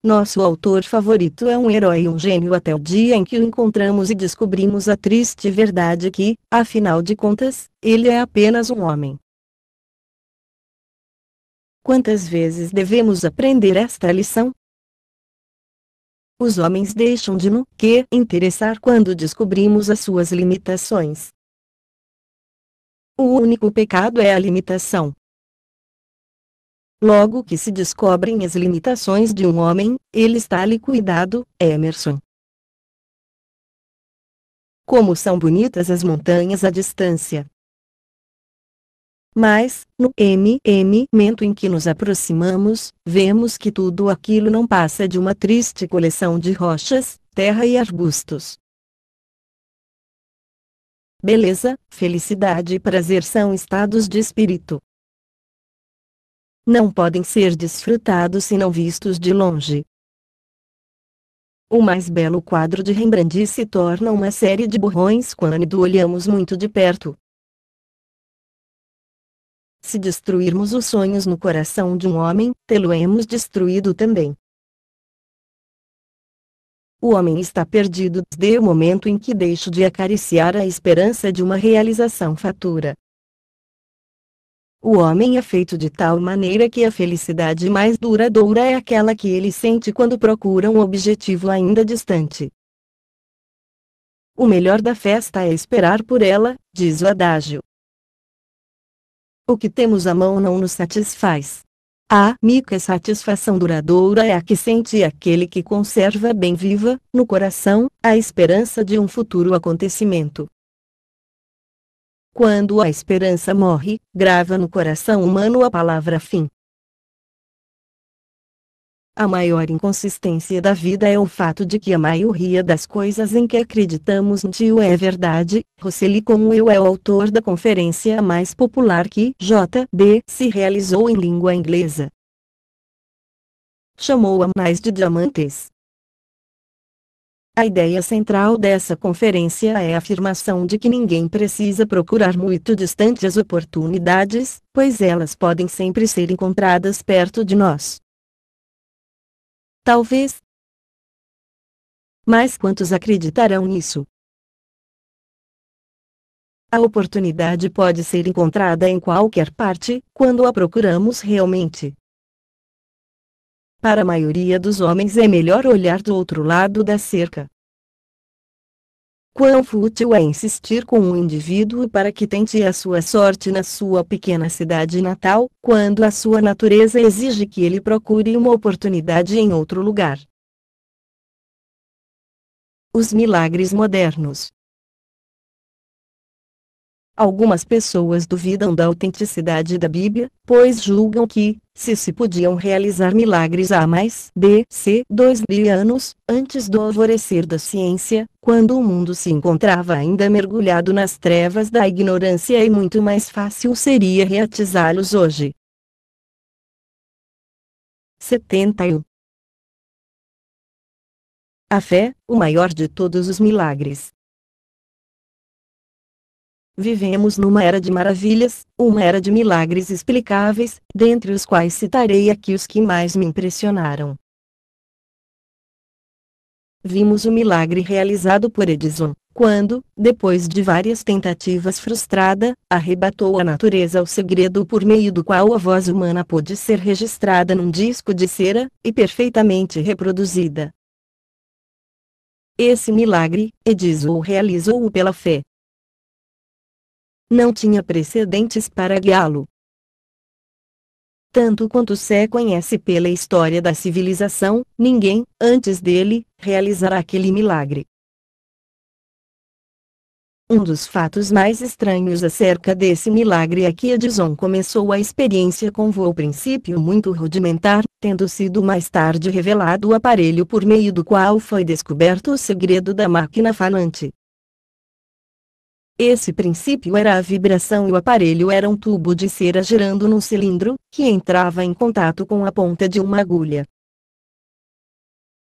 Nosso autor favorito é um herói e um gênio até o dia em que o encontramos e descobrimos a triste verdade que, afinal de contas, ele é apenas um homem. Quantas vezes devemos aprender esta lição? Os homens deixam de nos interessar quando descobrimos as suas limitações. O único pecado é a limitação. Logo que se descobrem as limitações de um homem, ele está liquidado. Emerson. Como são bonitas as montanhas à distância. Mas, no momento em que nos aproximamos, vemos que tudo aquilo não passa de uma triste coleção de rochas, terra e arbustos. Beleza, felicidade e prazer são estados de espírito. Não podem ser desfrutados se não vistos de longe. O mais belo quadro de Rembrandt se torna uma série de borrões quando o olhamos muito de perto. Se destruirmos os sonhos no coração de um homem, tê-lo-emos destruído também. O homem está perdido desde o momento em que deixa de acariciar a esperança de uma realização futura. O homem é feito de tal maneira que a felicidade mais duradoura é aquela que ele sente quando procura um objetivo ainda distante. O melhor da festa é esperar por ela, diz o adágio. O que temos à mão não nos satisfaz. A única satisfação duradoura é a que sente aquele que conserva bem viva, no coração, a esperança de um futuro acontecimento. Quando a esperança morre, grava no coração humano a palavra fim. A maior inconsistência da vida é o fato de que a maioria das coisas em que acreditamos no é verdade. Rosselli Conwell é o autor da conferência mais popular que J.D. se realizou em língua inglesa. Chamou-a Mais de Diamantes. A ideia central dessa conferência é a afirmação de que ninguém precisa procurar muito distante as oportunidades, pois elas podem sempre ser encontradas perto de nós. Talvez. Mas quantos acreditarão nisso? A oportunidade pode ser encontrada em qualquer parte, quando a procuramos realmente. Para a maioria dos homens é melhor olhar do outro lado da cerca. Quão fútil é insistir com um indivíduo para que tente a sua sorte na sua pequena cidade natal, quando a sua natureza exige que ele procure uma oportunidade em outro lugar. Os milagres modernos. Algumas pessoas duvidam da autenticidade da Bíblia, pois julgam que, se podiam realizar milagres há mais de 2.000 anos, antes do alvorecer da ciência, quando o mundo se encontrava ainda mergulhado nas trevas da ignorância e muito mais fácil seria reatizá-los hoje. 71. A fé, o maior de todos os milagres. Vivemos numa era de maravilhas, uma era de milagres explicáveis, dentre os quais citarei aqui os que mais me impressionaram. Vimos o milagre realizado por Edison, quando, depois de várias tentativas frustrada, arrebatou à natureza o segredo por meio do qual a voz humana pôde ser registrada num disco de cera, e perfeitamente reproduzida. Esse milagre, Edison realizou-o pela fé. Não tinha precedentes para guiá-lo. Tanto quanto se conhece pela história da civilização, ninguém, antes dele, realizará aquele milagre. Um dos fatos mais estranhos acerca desse milagre é que Edison começou a experiência com voo princípio muito rudimentar, tendo sido mais tarde revelado o aparelho por meio do qual foi descoberto o segredo da máquina falante. Esse princípio era a vibração e o aparelho era um tubo de cera girando num cilindro, que entrava em contato com a ponta de uma agulha.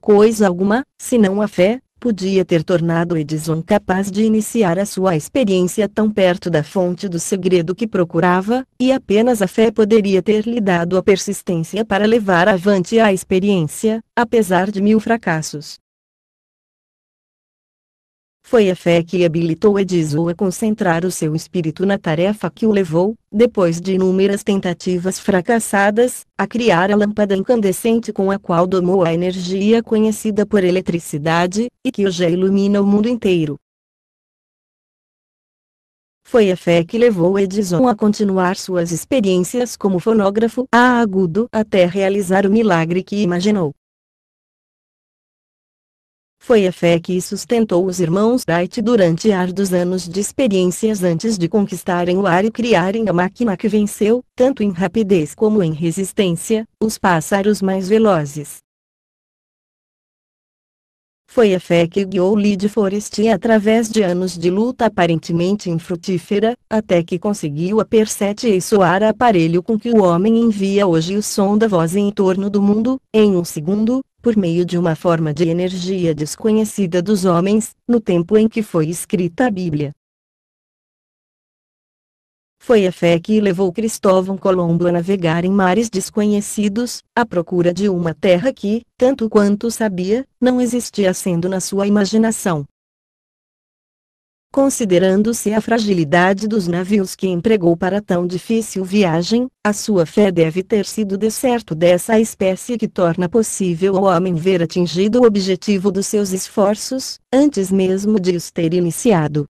Coisa alguma, senão a fé, podia ter tornado Edison capaz de iniciar a sua experiência tão perto da fonte do segredo que procurava, e apenas a fé poderia ter lhe dado a persistência para levar avante a experiência, apesar de 1000 fracassos. Foi a fé que habilitou Edison a concentrar o seu espírito na tarefa que o levou, depois de inúmeras tentativas fracassadas, a criar a lâmpada incandescente com a qual domou a energia conhecida por eletricidade, e que hoje ilumina o mundo inteiro. Foi a fé que levou Edison a continuar suas experiências como fonógrafo a agudo até realizar o milagre que imaginou. Foi a fé que sustentou os irmãos Wright durante árduos anos de experiências antes de conquistarem o ar e criarem a máquina que venceu, tanto em rapidez como em resistência, os pássaros mais velozes. Foi a fé que guiou Lee de Forest através de anos de luta aparentemente infrutífera, até que conseguiu aperceçoar o aparelho com que o homem envia hoje o som da voz em torno do mundo, em um segundo, por meio de uma forma de energia desconhecida dos homens, no tempo em que foi escrita a Bíblia. Foi a fé que levou Cristóvão Colombo a navegar em mares desconhecidos, à procura de uma terra que, tanto quanto sabia, não existia sendo na sua imaginação. Considerando-se a fragilidade dos navios que empregou para tão difícil viagem, a sua fé deve ter sido de certo dessa espécie que torna possível ao homem ver atingido o objetivo dos seus esforços, antes mesmo de os ter iniciado.